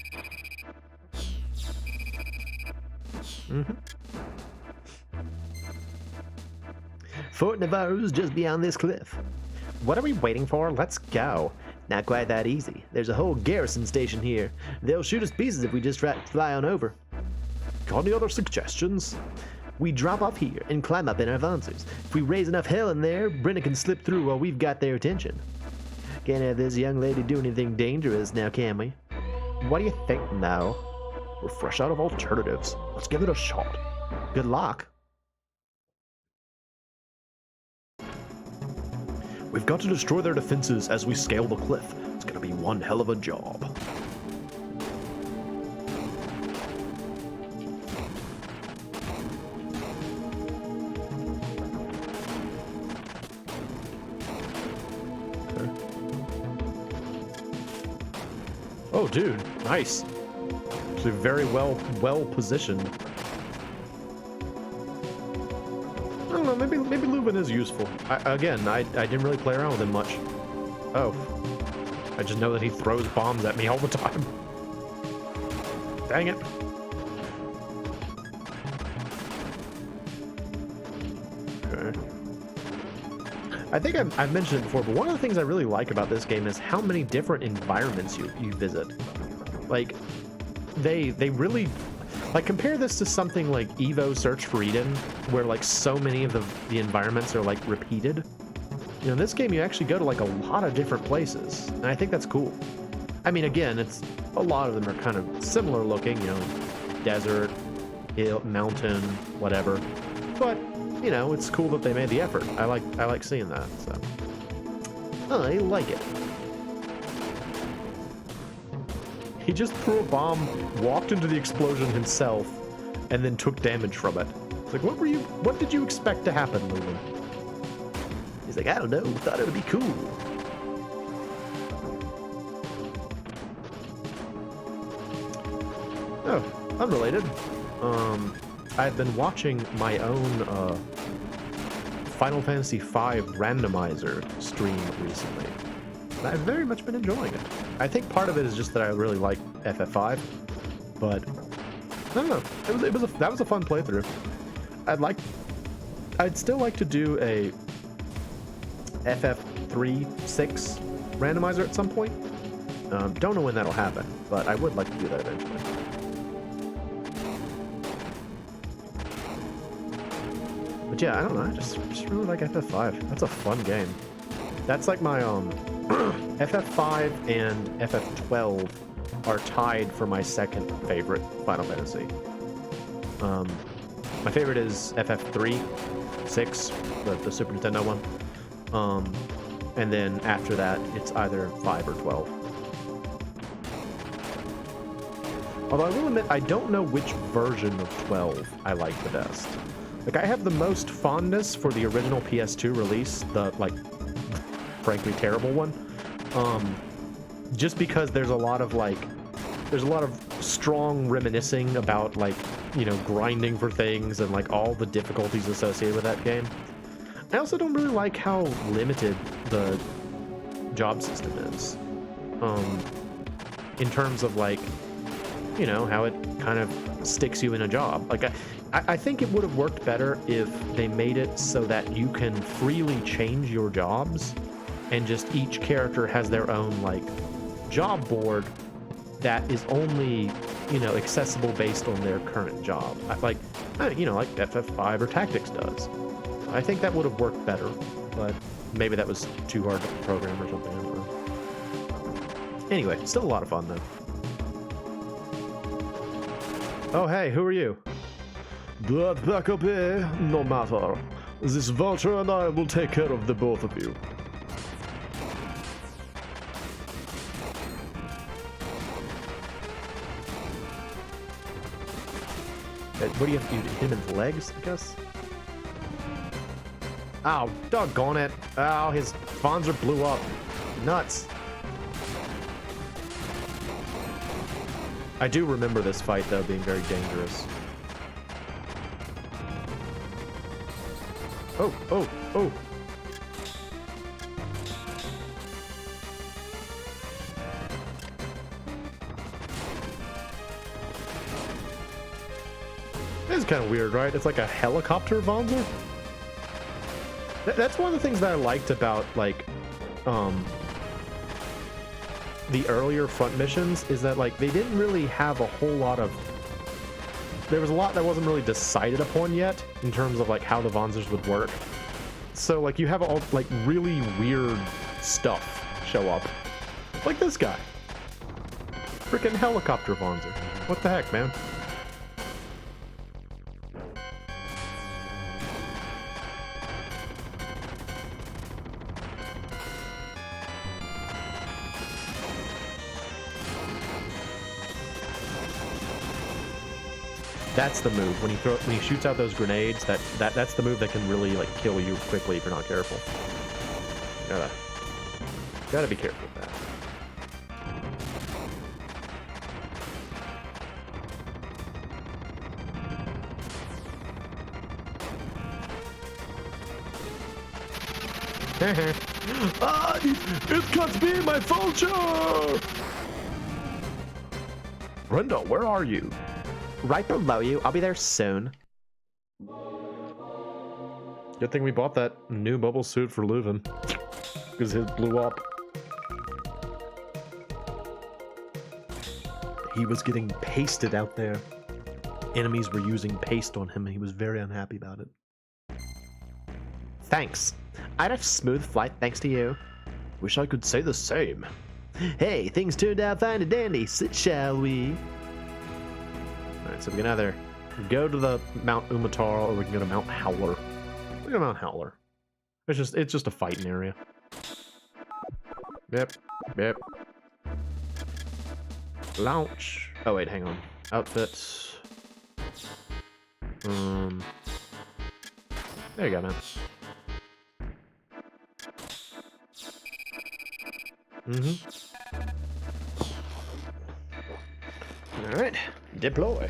Fort Navarro's just beyond this cliff. What are we waiting for? Let's go. Not quite that easy. There's a whole garrison station here. They'll shoot us pieces if we just try to fly on over. Got any other suggestions? We drop off here and climb up in our Vonzers. If we raise enough hell in there, Brenna can slip through while we've got their attention. Can't have this young lady do anything dangerous now, can we? What do you think now? We're fresh out of alternatives. Let's give it a shot. Good luck. We've got to destroy their defenses as we scale the cliff. It's gonna be one hell of a job. Oh, dude, nice. Actually, very well positioned. I don't know. Maybe Leuven is useful. I didn't really play around with him much. Oh, I just know that he throws bombs at me all the time. Dang it. Okay. I think I've mentioned it before, but one of the things I really like about this game is how many different environments you visit. Like, they really, like, compare this to something like Evo Search for Eden, where like so many of the environments are like repeated. You know, in this game you actually go to like a lot of different places, and I think that's cool. I mean, again, it's a lot of them are kind of similar looking, you know, desert, hill, mountain, whatever. But you know, it's cool that they made the effort. I like seeing that. So I like it. He just threw a bomb, walked into the explosion himself, and then took damage from it. It's like, what did you expect to happen, Leuven? He's like, I don't know, thought it would be cool. Oh, unrelated. I've been watching my own Final Fantasy V randomizer stream recently. And I've very much been enjoying it. I think part of it is just that I really like FF5, but I don't know. That was a fun playthrough. I'd still like to do a FF3-6 randomizer at some point. Don't know when that'll happen, but I would like to do that eventually. But yeah, I don't know. I just really like FF5. That's a fun game. That's like my FF5 and FF12 are tied for my second favorite Final Fantasy. My favorite is FF3, 6, the Super Nintendo one. And then after that, it's either 5 or 12. Although I will admit, I don't know which version of 12 I like the best. Like, I have the most fondness for the original PS2 release, the, like, frankly terrible one. Just because there's a lot of strong reminiscing about, like, you know, grinding for things and, like, all the difficulties associated with that game. I also don't really like how limited the job system is. In terms of, like, you know, how it kind of sticks you in a job. Like, I think it would have worked better if they made it so that you can freely change your jobs, and just each character has their own, like, job board that is only, you know, accessible based on their current job. Like, you know, like FF5 or Tactics does. I think that would have worked better, but maybe that was too hard to program or something. I don't know. Anyway, still a lot of fun, though. Oh, hey, who are you? That back up here, no matter. This vulture and I will take care of the both of you. What do you have to do? Hit him in the legs, I guess? Ow, doggone it. Ow, his Vonzer blew up. Nuts. I do remember this fight, though, being very dangerous. Oh, oh, oh. This is kind of weird, right? It's like a helicopter Vonzer? That's one of the things that I liked about, like, the earlier front missions, is that, like, they didn't really have a whole lot of... There was a lot that wasn't really decided upon yet in terms of, like, how the Vonzers would work. So, like, you have all, like, really weird stuff show up. Like this guy. Freaking helicopter Vonzer. What the heck, man? That's the move. When he shoots out those grenades, that's the move that can really like kill you quickly if you're not careful. Gotta be careful with that. Ah, it cuts me, my vulture! Brenda, where are you? Right below you. I'll be there soon. Good thing we bought that new bubble suit for Leuven. Because his blew up. He was getting pasted out there. Enemies were using paste on him and he was very unhappy about it. Thanks. I had a smooth flight thanks to you. Wish I could say the same. Hey, things turned out fine and dandy, shall we? Alright, so we can either go to the Mount Umatara or we can go to Mount Howler. We'll go to Mount Howler. It's just a fighting area. Yep. Launch. Oh wait, hang on. Outfits. There you go, man. Alright. Deploy.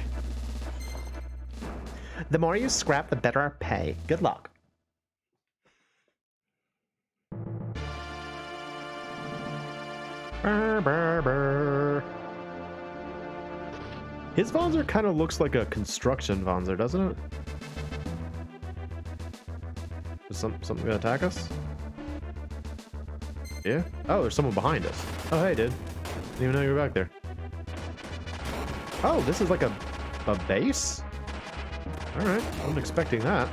The more you scrap, the better our pay. Good luck. Brr, brr, brr. His Vonzer kind of looks like a construction Vonzer, doesn't it? Is something gonna attack us? Yeah? Oh, there's someone behind us. Oh, hey, dude. Didn't even know you were back there. Oh, this is like a base? Alright, I wasn't expecting that.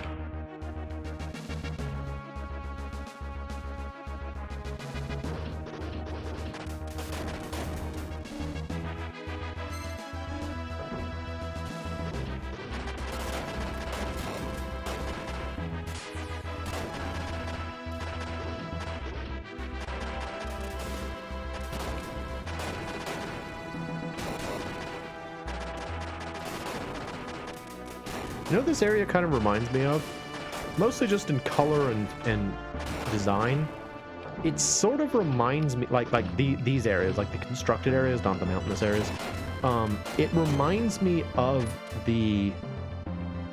You know what this area kind of reminds me of? Mostly just in color and design. It sort of reminds me, like these areas, like the constructed areas, not the mountainous areas. It reminds me of the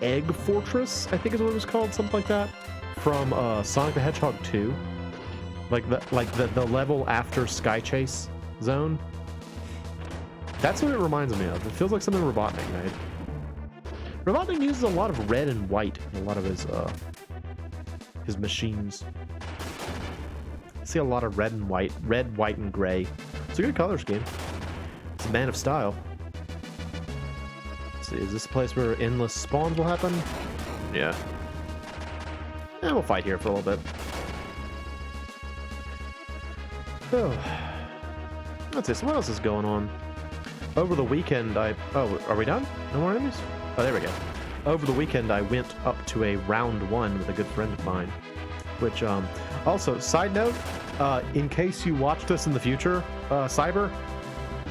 Egg Fortress, I think is what it was called, something like that, from Sonic the Hedgehog 2. Like the level after Sky Chase Zone. That's what it reminds me of. It feels like something Robotnik made. Robotnik uses a lot of red and white in a lot of his machines. I see a lot of red, white, and gray. It's a good color scheme. It's a man of style. Let's see, is this a place where endless spawns will happen? Yeah. And we'll fight here for a little bit. Oh. Let's see, so what else is going on? Over the weekend, oh, are we done? No more enemies? Oh, there we go. Over the weekend, I went up to a round 1 with a good friend of mine. Which, also, side note, in case you watch this in the future, Cyber,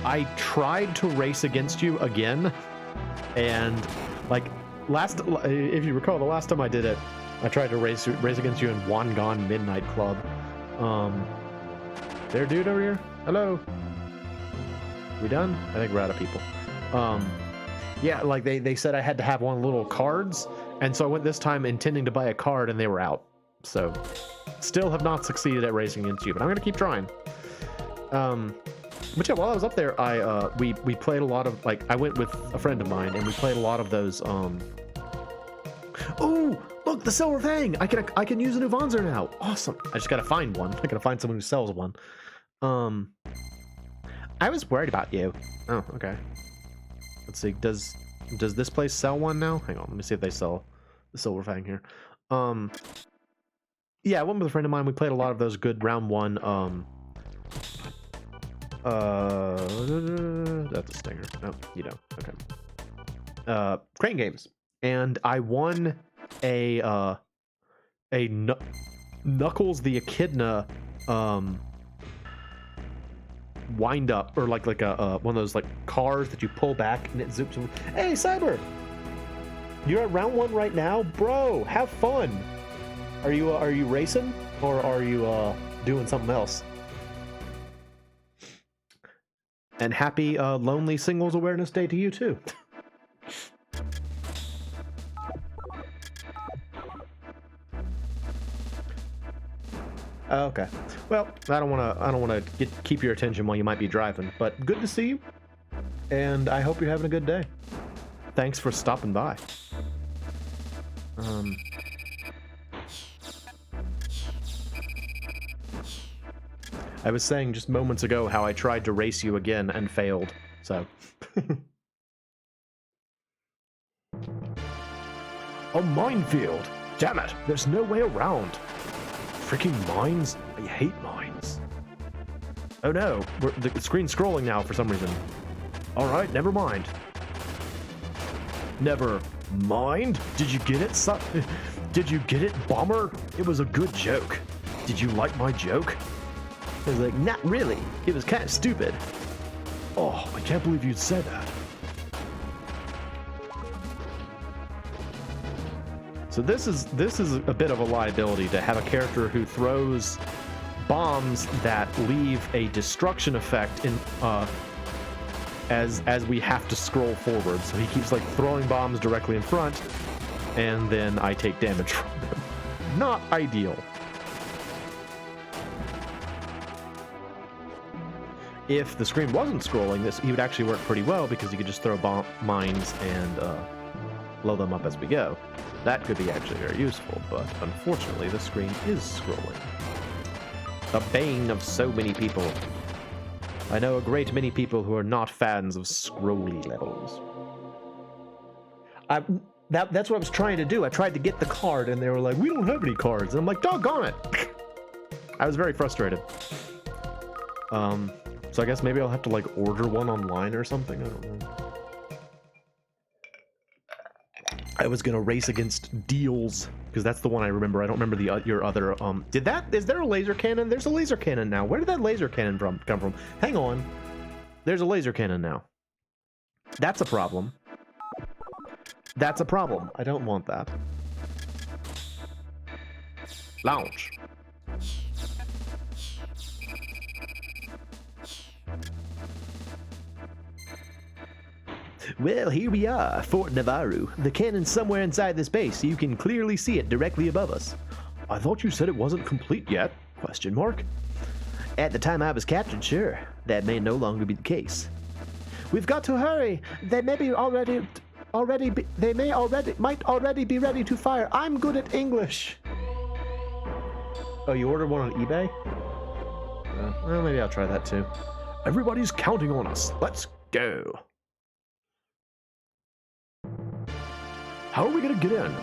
I tried to race against you again. And, like, if you recall, the last time I did it, I tried to race against you in Wangan Midnight Club. There, dude, over here? Hello? We done? I think we're out of people. Yeah, like they said I had to have one of the little cards, and so I went this time intending to buy a card, and they were out. So, still have not succeeded at racing against you, but I'm gonna keep trying. But yeah, while I was up there, we played a lot of, like, I went with a friend of mine, and we played a lot of those. Oh, look, the Silver Fang! I can use a new Vonzer now. Awesome! I just gotta find one. I gotta find someone who sells one. I was worried about you. Oh, okay. Let's see, does this place sell one now? Hang on, let me see if they sell the Silver Fang here. Yeah, I went with a friend of mine. We played a lot of those good round 1 That's a stinger. No, you don't. Okay. Crane games, and I won a Knuckles the Echidna wind up, or like a one of those like cars that you pull back and it zoops. Hey, Cyber, you're at round 1 right now, bro. Have fun. Are you racing or are you doing something else? And happy Lonely Singles Awareness Day to you too. Okay. Well, I don't want to keep your attention while you might be driving, but good to see you, and I hope you're having a good day. Thanks for stopping by. I was saying just moments ago how I tried to race you again and failed, so. A minefield! Damn it, there's no way around. Freaking mines. I hate mines. Oh no, the screen's scrolling now for some reason. Alright, never mind. Never mind? Did you get it, son? Did you get it, Bomber? It was a good joke. Did you like my joke? I was like, not really. It was kind of stupid. Oh, I can't believe you'd say that. So this is a bit of a liability to have a character who throws bombs that leave a destruction effect in as we have to scroll forward. So he keeps like throwing bombs directly in front, and then I take damage from them. Not ideal. If the screen wasn't scrolling, he would actually work pretty well because you could just throw mines and blow them up as we go. That could be actually very useful, but unfortunately the screen is scrolling. The bane of so many people. I know a great many people who are not fans of scrolly levels. That's what I was trying to do. I tried to get the card and they were like, we don't have any cards. And I'm like, doggone it. I was very frustrated. So I guess maybe I'll have to like order one online or something. I don't know. I was gonna race against Deals because that's the one I remember. I don't remember your other. Is there a laser cannon? There's a laser cannon now. Where did that laser cannon come from? Hang on. There's a laser cannon now. That's a problem. That's a problem. I don't want that. Launch. Well, here we are, Fort Navarro. The cannon's somewhere inside this base, so you can clearly see it directly above us. I thought you said it wasn't complete yet? ? At the time I was captured, sure. That may no longer be the case. We've got to hurry. They may might already be ready to fire. I'm good at English. Oh, you ordered one on eBay? Well, maybe I'll try that too. Everybody's counting on us. Let's go. How are we gonna get in?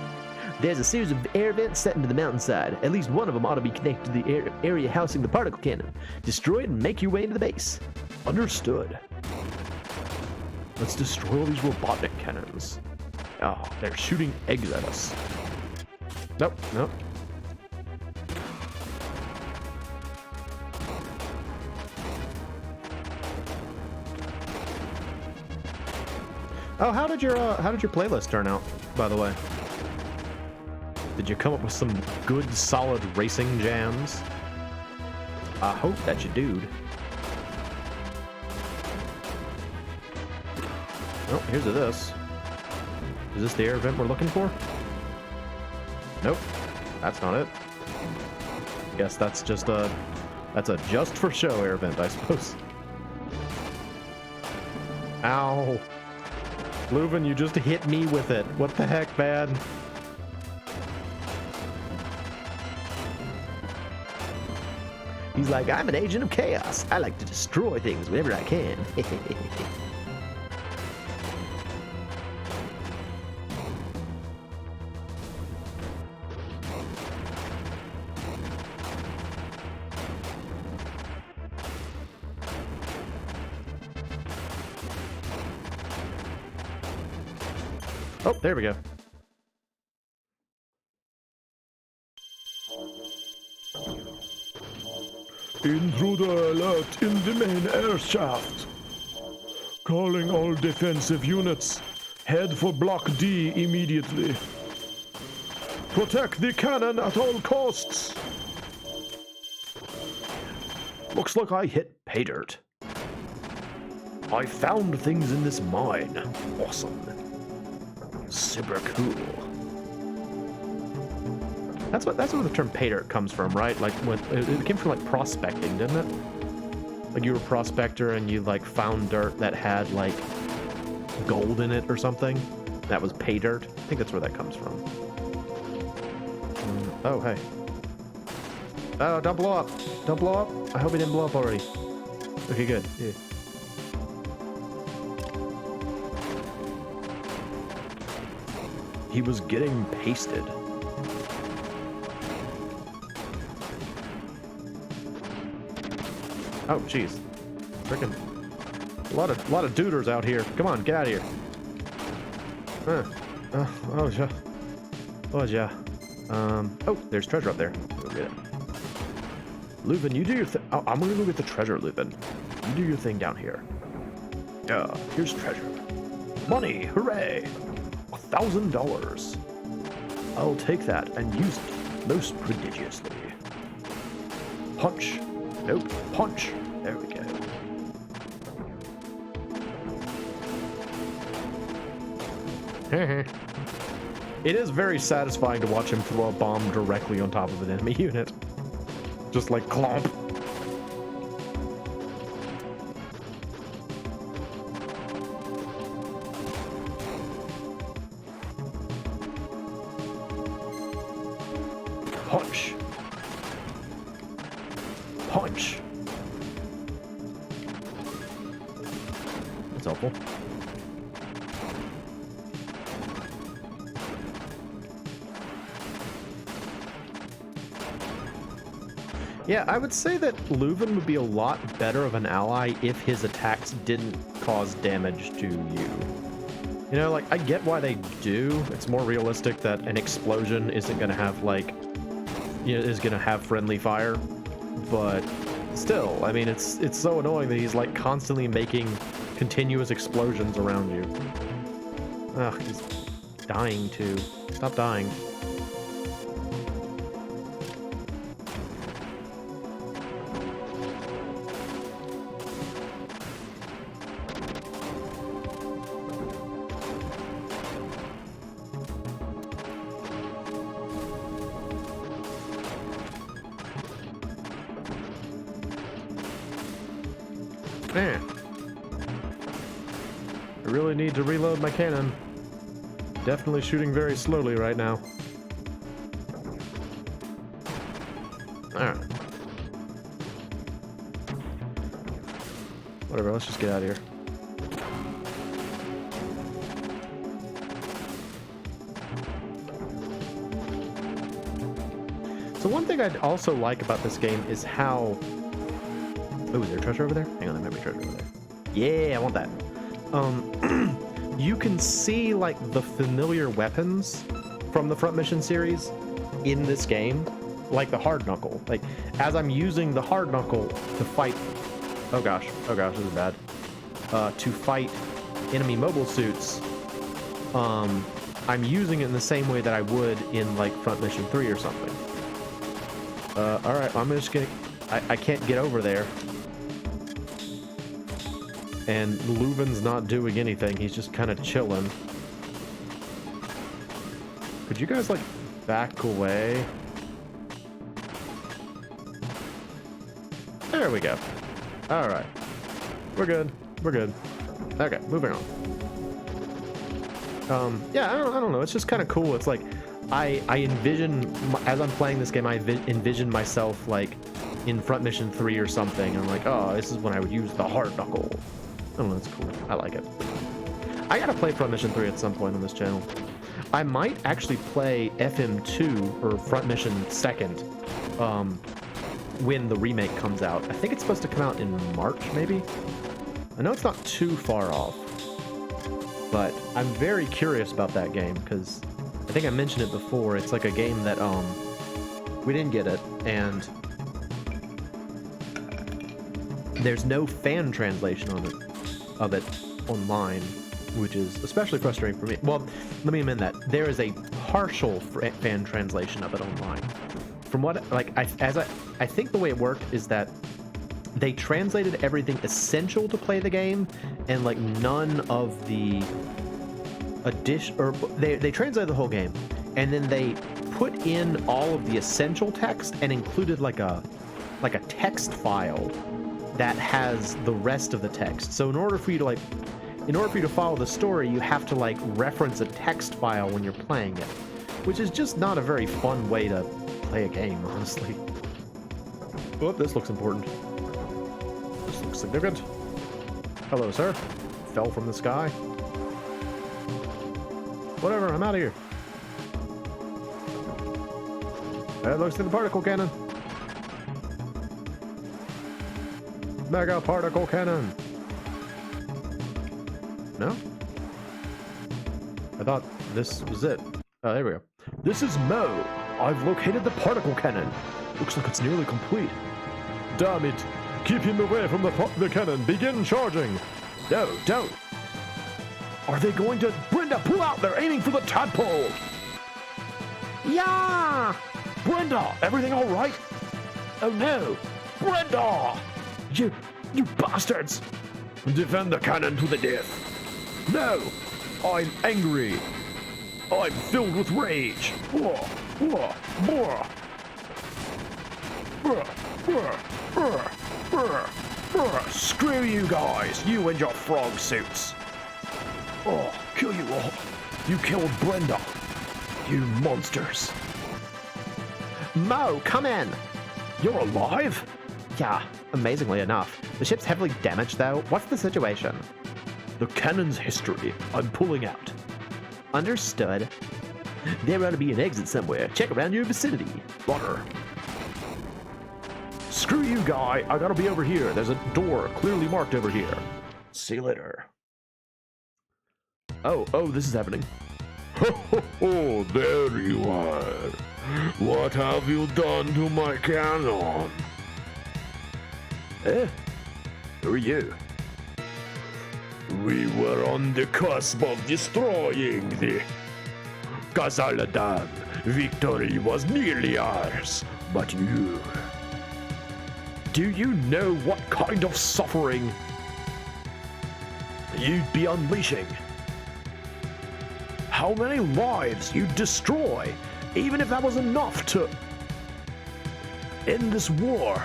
There's a series of air vents set into the mountainside. At least one of them ought to be connected to the area housing the particle cannon. Destroy it and make your way into the base. Understood. Let's destroy all these robotic cannons. Oh, they're shooting eggs at us. Nope, nope. Oh, how did your playlist turn out, by the way? Did you come up with some good, solid racing jams? I hope that you do. Oh, here's this. Is this the air vent we're looking for? Nope, that's not it. Guess that's just a just for show air vent, I suppose. Ow. Leuven, you just hit me with it. What the heck, man? He's like, I'm an agent of chaos. I like to destroy things whenever I can. Oh, there we go. Intruder alert in the main air shaft. Calling all defensive units. Head for Block D immediately. Protect the cannon at all costs. Looks like I hit pay dirt. I found things in this mine. Awesome. Super cool. That's where the term pay dirt comes from, right? Like when it came from like prospecting, didn't it? Like you were a prospector and you like found dirt that had like gold in it or something. That was pay dirt. I think that's where that comes from. Oh, hey. Oh, don't blow up. Don't blow up. I hope he didn't blow up already. Okay, good. Yeah. He was getting pasted. Oh, jeez. Frickin' a lot of duders out here. Come on, get out of here. Oh yeah. Oh yeah. Oh, there's treasure up there. Go get it. Leuven, you do your thing. Oh, I'm gonna go get the treasure, Leuven. You do your thing down here. Yeah, here's treasure. Money, hooray! $1,000. I'll take that and use it most prodigiously. Punch. Nope. Punch. There we go. It is very satisfying to watch him throw a bomb directly on top of an enemy unit. Just like clomp. Punch. Punch. That's helpful. Yeah, I would say that Leuven would be a lot better of an ally if his attacks didn't cause damage to you. You know, like, I get why they do. It's more realistic that an explosion isn't going to have, like, you know, is going to have friendly fire. But still, I mean, it's so annoying that he's, like, constantly making continuous explosions around you. Ugh, he's dying, too. Stop dying. Man, I really need to reload my cannon. Definitely shooting very slowly right now. Alright. Whatever, let's just get out of here. So one thing I'd also like about this game is how... Oh, is there treasure over there? Hang on, there might be treasure over there. Yeah, I want that. You can see, like, the familiar weapons from the Front Mission series in this game, like the hard knuckle. Like, as I'm using the hard knuckle to fight... Oh gosh, this is bad. To fight enemy mobile suits, I'm using it in the same way that I would in, like, Front Mission 3 or something. Alright, I'm just gonna... I can't get over there. And Leuven's not doing anything. He's just kind of chilling. Could you guys, like, back away? There we go. Alright. We're good. We're good. Okay, moving on. Yeah, I don't know. It's just kind of cool. It's like, I envision, as I'm playing this game, I envision myself, like, in Front Mission 3 or something. I'm like, oh, this is when I would use the hard knuckle. Oh, that's cool. I like it. I gotta play Front Mission 3 at some point on this channel. I might actually play FM2 or Front Mission 2nd when the remake comes out. I think it's supposed to come out in March, maybe? I know it's not too far off. But I'm very curious about that game because I think I mentioned it before. It's like a game that we didn't get it, and there's no fan translation of it online, which is especially frustrating for me. Well, let me amend that. There is a partial fan translation of it online. From what I think the way it worked is that they translated everything essential to play the game, and like none of the addition, or they translated the whole game, and then they put in all of the essential text and included like a text file that has the rest of the text. So in order for you to follow the story, you have to like reference a text file when you're playing it, which is just not a very fun way to play a game, honestly. Oh, this looks important. This looks significant. Hello, sir. Fell from the sky. Whatever, I'm out of here. That looks like the particle cannon. Mega particle cannon. No? I thought this was it. Oh, there we go. This is Moe. I've located the particle cannon. Looks like it's nearly complete. Damn it. Keep him away from the cannon. Begin charging. No, don't. Are they going to... Brenda, pull out. They're aiming for the tadpole. Yeah! Brenda, everything all right? Oh no. Brenda! You bastards! Defend the cannon to the death. No! I'm angry. I'm filled with rage. Screw you guys, you and your frog suits. Oh, kill you all. You killed Brenda. You monsters. Moe, come in. You're alive? Yeah, amazingly enough. The ship's heavily damaged, though. What's the situation? The cannon's history. I'm pulling out. Understood. There ought to be an exit somewhere. Check around your vicinity. Butter. Screw you, guy. I gotta be over here. There's a door clearly marked over here. See you later. Oh, this is happening. Oh, there you are. What have you done to my cannon? Who are you? We were on the cusp of destroying the Kazaladam. Victory was nearly ours, but you... Do you know what kind of suffering you'd be unleashing? How many lives you'd destroy, even if that was enough to end this war?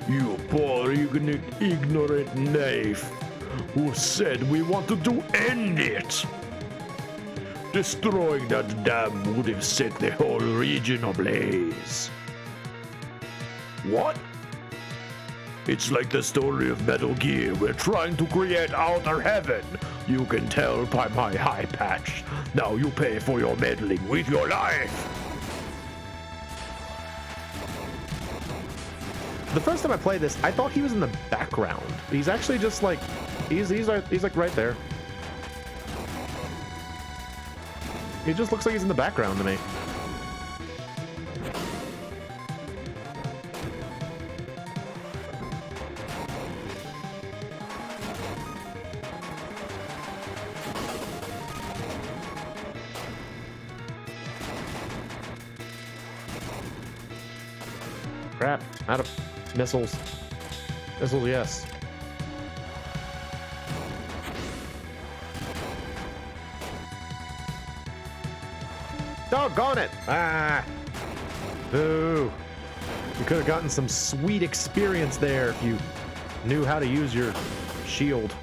You poor ignorant knave, who said we wanted to end it. Destroying that dam would have set the whole region ablaze. What? It's like the story of Metal Gear. We're trying to create outer heaven. You can tell by my high patch. Now you pay for your meddling with your life. The first time I played this, I thought he was in the background. He's actually just like, he's like right there. He just looks like he's in the background to me. Crap, out of missiles. Missiles, yes. Doggone it! Ah! Boo! You could have gotten some sweet experience there if you knew how to use your shield.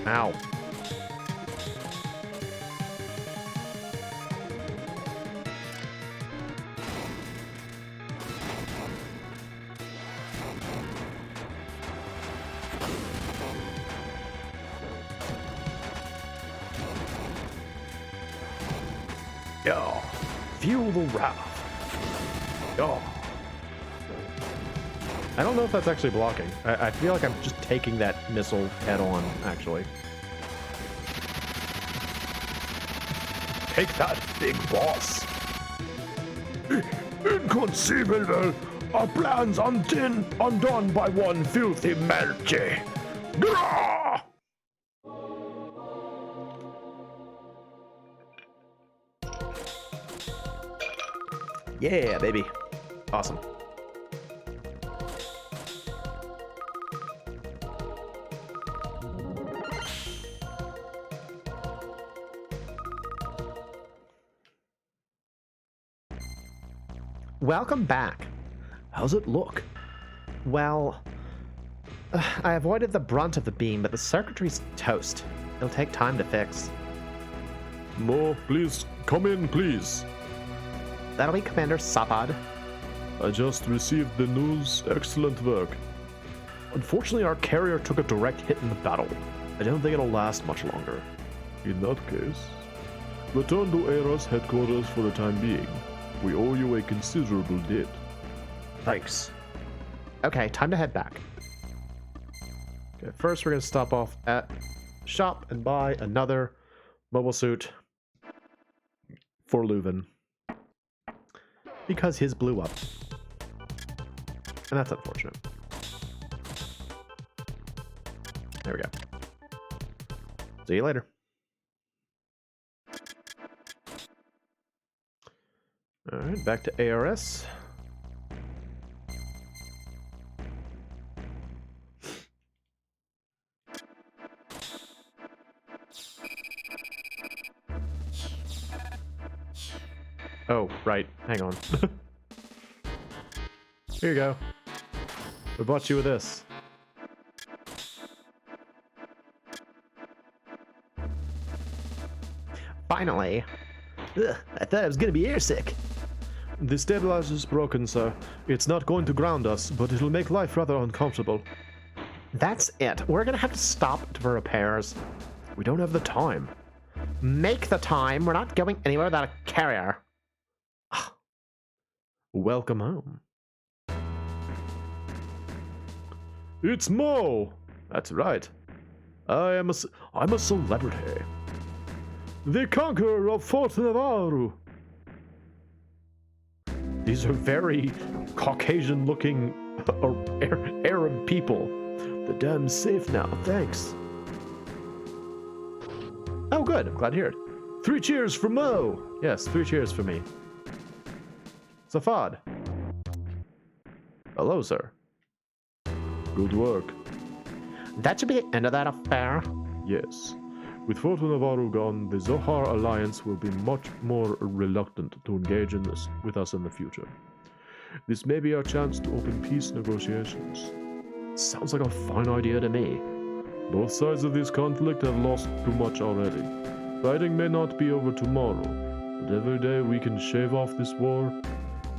Ow. Yeah. Feel the wrath. Yeah. I don't know if that's actually blocking. I feel like I'm just taking that missile head on, actually. Take that, big boss. Inconceivable. Our plans undone by one filthy melche. Grah! Yeah, baby. Awesome. Welcome back. How's it look? Well, I avoided the brunt of the beam, but the circuitry's toast. It'll take time to fix. Mo, please, come in, please. That'll be Commander Sapad. I just received the news. Excellent work. Unfortunately, our carrier took a direct hit in the battle. I don't think it'll last much longer. In that case, return to Era's headquarters for the time being. We owe you a considerable debt. Thanks. Okay, time to head back. Okay, first we're going to stop off at shop and buy another mobile suit for Leuven. Because his blew up. And that's unfortunate. There we go. See you later. Alright, back to ARS. Oh, right. Hang on. Here you go. We bought you with this. Finally. Ugh, I thought I was gonna be airsick. The stabilizer's broken, sir. It's not going to ground us, but it'll make life rather uncomfortable. That's it. We're gonna have to stop for repairs. We don't have the time. Make the time. We're not going anywhere without a carrier. Welcome home. It's Mo! That's right. I'm a celebrity. The conqueror of Fort Navarro. These are very Caucasian-looking Arab people. The dam's safe now, thanks. Oh, good. I'm glad to hear it. 3 cheers for Mo! Yes, 3 cheers for me. Safad. Hello, sir. Good work. That should be the end of that affair. Yes. With Fort Navarro gone, the Zohar Alliance will be much more reluctant to engage with us in the future. This may be our chance to open peace negotiations. Sounds like a fine idea to me. Both sides of this conflict have lost too much already. Fighting may not be over tomorrow, but every day we can shave off this war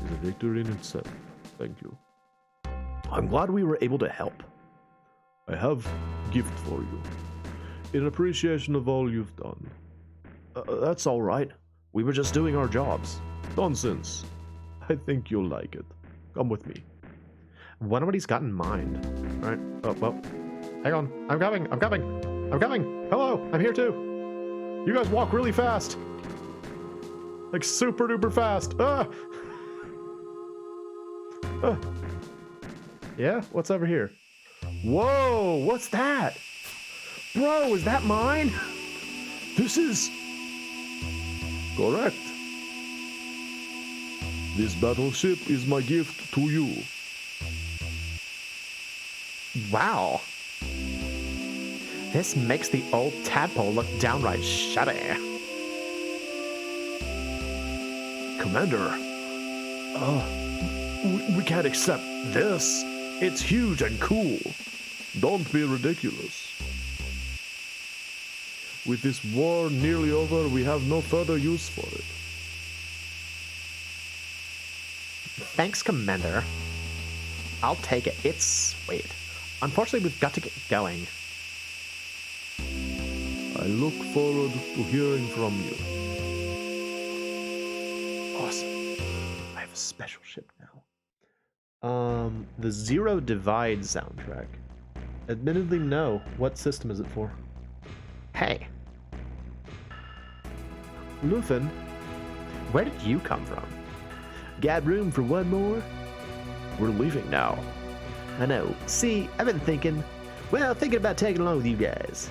is a victory in itself. Thank you. I'm glad we were able to help. I have a gift for you, in appreciation of all you've done. That's all right. We were just doing our jobs. Nonsense. I think you'll like it. Come with me. Wonder what he's got in mind. All right. Oh, well. Hang on. I'm coming. I'm coming. I'm coming. Hello. I'm here too. You guys walk really fast. Like super duper fast. Ah! Yeah? What's over here? Whoa! What's that? Bro, is that mine? This is correct. This battleship is my gift to you. Wow. This makes the old tadpole look downright shabby. Commander, we can't accept this. It's huge and cool. Don't be ridiculous. With this war nearly over, we have no further use for it. Thanks, Commander. I'll take it. It's sweet. Unfortunately, we've got to get going. I look forward to hearing from you. awesome. I have a special ship now. The Zero Divide soundtrack. Admittedly, no. What system is it for? Hey. Luthen, where did you come from? Got room for one more? We're leaving now. I know. See, I've been thinking about tagging along with you guys.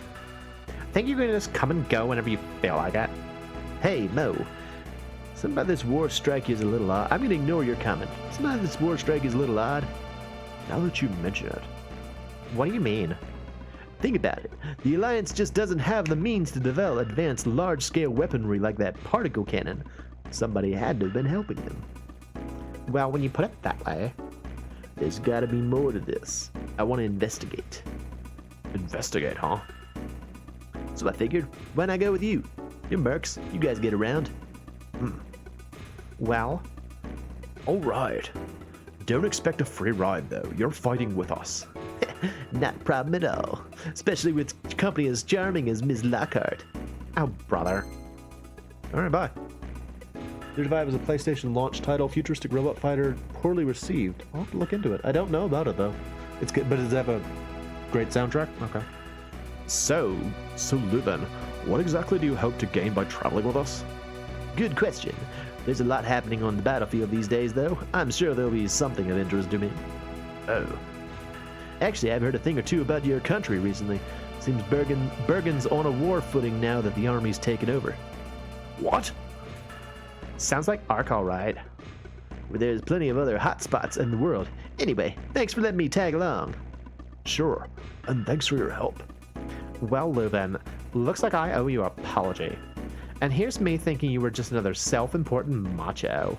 Think you're gonna just come and go whenever you feel like it? Hey, Mo. Something about this war strike is a little odd. I'm gonna ignore your comment. Something about this war strike is a little odd. Now that you mention it. What do you mean? Think about it. The Alliance just doesn't have the means to develop advanced large-scale weaponry like that particle cannon. Somebody had to have been helping them. Well, when you put it that way, there's gotta be more to this. I want to investigate. Investigate, huh? So I figured, why not go with you? You're mercs. You guys get around. Well, all right. Don't expect a free ride, though. You're fighting with us. Not a problem at all. Especially with company as charming as Ms. Lockhart. oh, brother. All right, bye. Zero Divide was a PlayStation launch title, futuristic robot fighter, poorly received. I'll have to look into it. I don't know about it, though. It's good, but does it have a great soundtrack? Okay. So Luthen, what exactly do you hope to gain by traveling with us? Good question. There's a lot happening on the battlefield these days, though. I'm sure there'll be something of interest to me. Oh. Actually, I've heard a thing or two about your country recently. Seems Bergen's on a war footing now that the army's taken over. What? Sounds like Ark, all right. Where there's plenty of other hot spots in the world. Anyway, thanks for letting me tag along. Sure, and thanks for your help. Well, Leuven, looks like I owe you an apology. And here's me thinking you were just another self-important macho.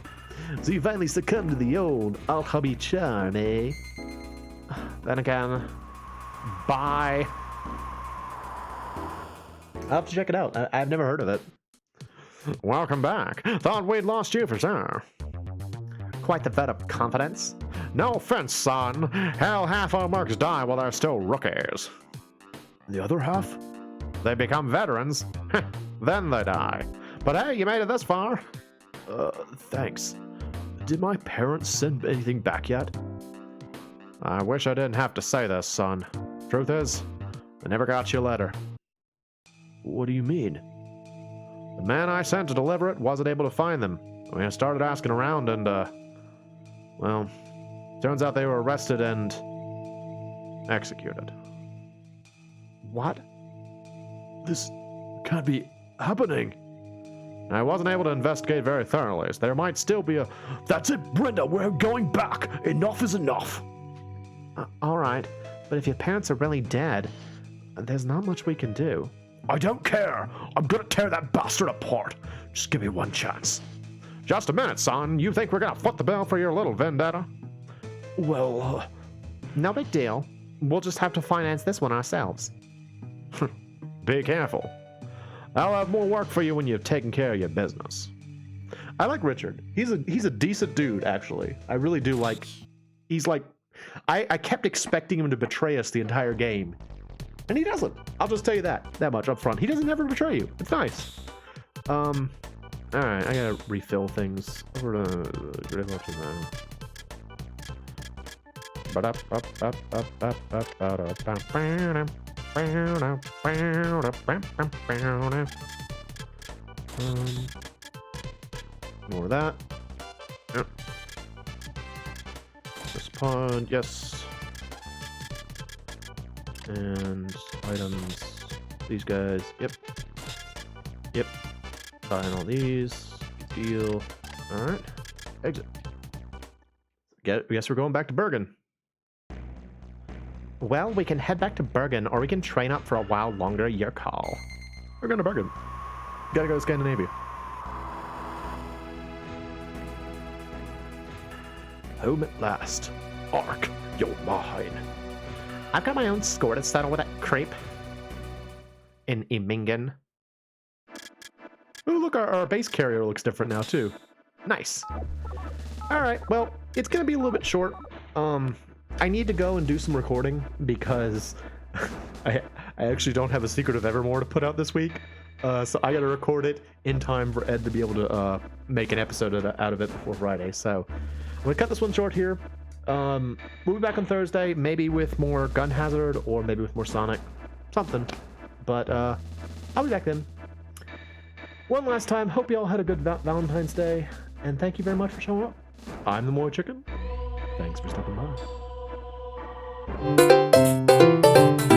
So you finally succumbed to the old al-hubby charm, eh? Then again, bye. I'll have to check it out. I've never heard of it. Welcome back. Thought we'd lost you for sure. Quite the vote of confidence. No offense, son. Hell, half our mercs die while they're still rookies. The other half? They become veterans. Then they die. But hey, you made it this far. Thanks. Did my parents send anything back yet? I wish I didn't have to say this, son. Truth is, I never got your letter. What do you mean? The man I sent to deliver it wasn't able to find them. I mean, I started asking around and, well, turns out they were arrested and executed. What? This can't be happening. I wasn't able to investigate very thoroughly, so there might still be a... That's it, Brenda, we're going back. Enough is enough. All right, but if your parents are really dead, there's not much we can do. I don't care. I'm gonna tear that bastard apart. Just give me one chance. Just a minute, son. You think we're gonna foot the bill for your little vendetta? Well, no big deal. We'll just have to finance this one ourselves. Be careful. I'll have more work for you when you've taken care of your business. I like Richard. He's a decent dude, actually. I really do like... He's like... I kept expecting him to betray us the entire game. And he doesn't. I'll just tell you that much up front. He doesn't ever betray you. It's nice. Alright, I gotta refill things. Over to... More of that. Yep. Respond, yes. And items. These guys, yep. Yep. Buying all these. Deal. Alright. Exit. Guess we're going back to Bergen. Well, we can head back to Bergen, or we can train up for a while longer. Your call. We're going to Bergen. Gotta go to Scandinavia. Home at last. Ark, you're mine. I've got my own score to settle with that creep. In Imingen. Oh, look, our base carrier looks different now, too. Nice. Alright, well, it's gonna be a little bit short. I need to go and do some recording because I actually don't have a Secret of Evermore to put out this week. So I got to record it in time for Ed to be able to make an episode out of it before Friday. So I'm going to cut this one short here. We'll be back on Thursday, maybe with more Gun Hazard or maybe with more Sonic. Something. But I'll be back then. One last time, hope you all had a good Valentine's Day, and thank you very much for showing up. I'm the MoeChicken. Thanks for stopping by.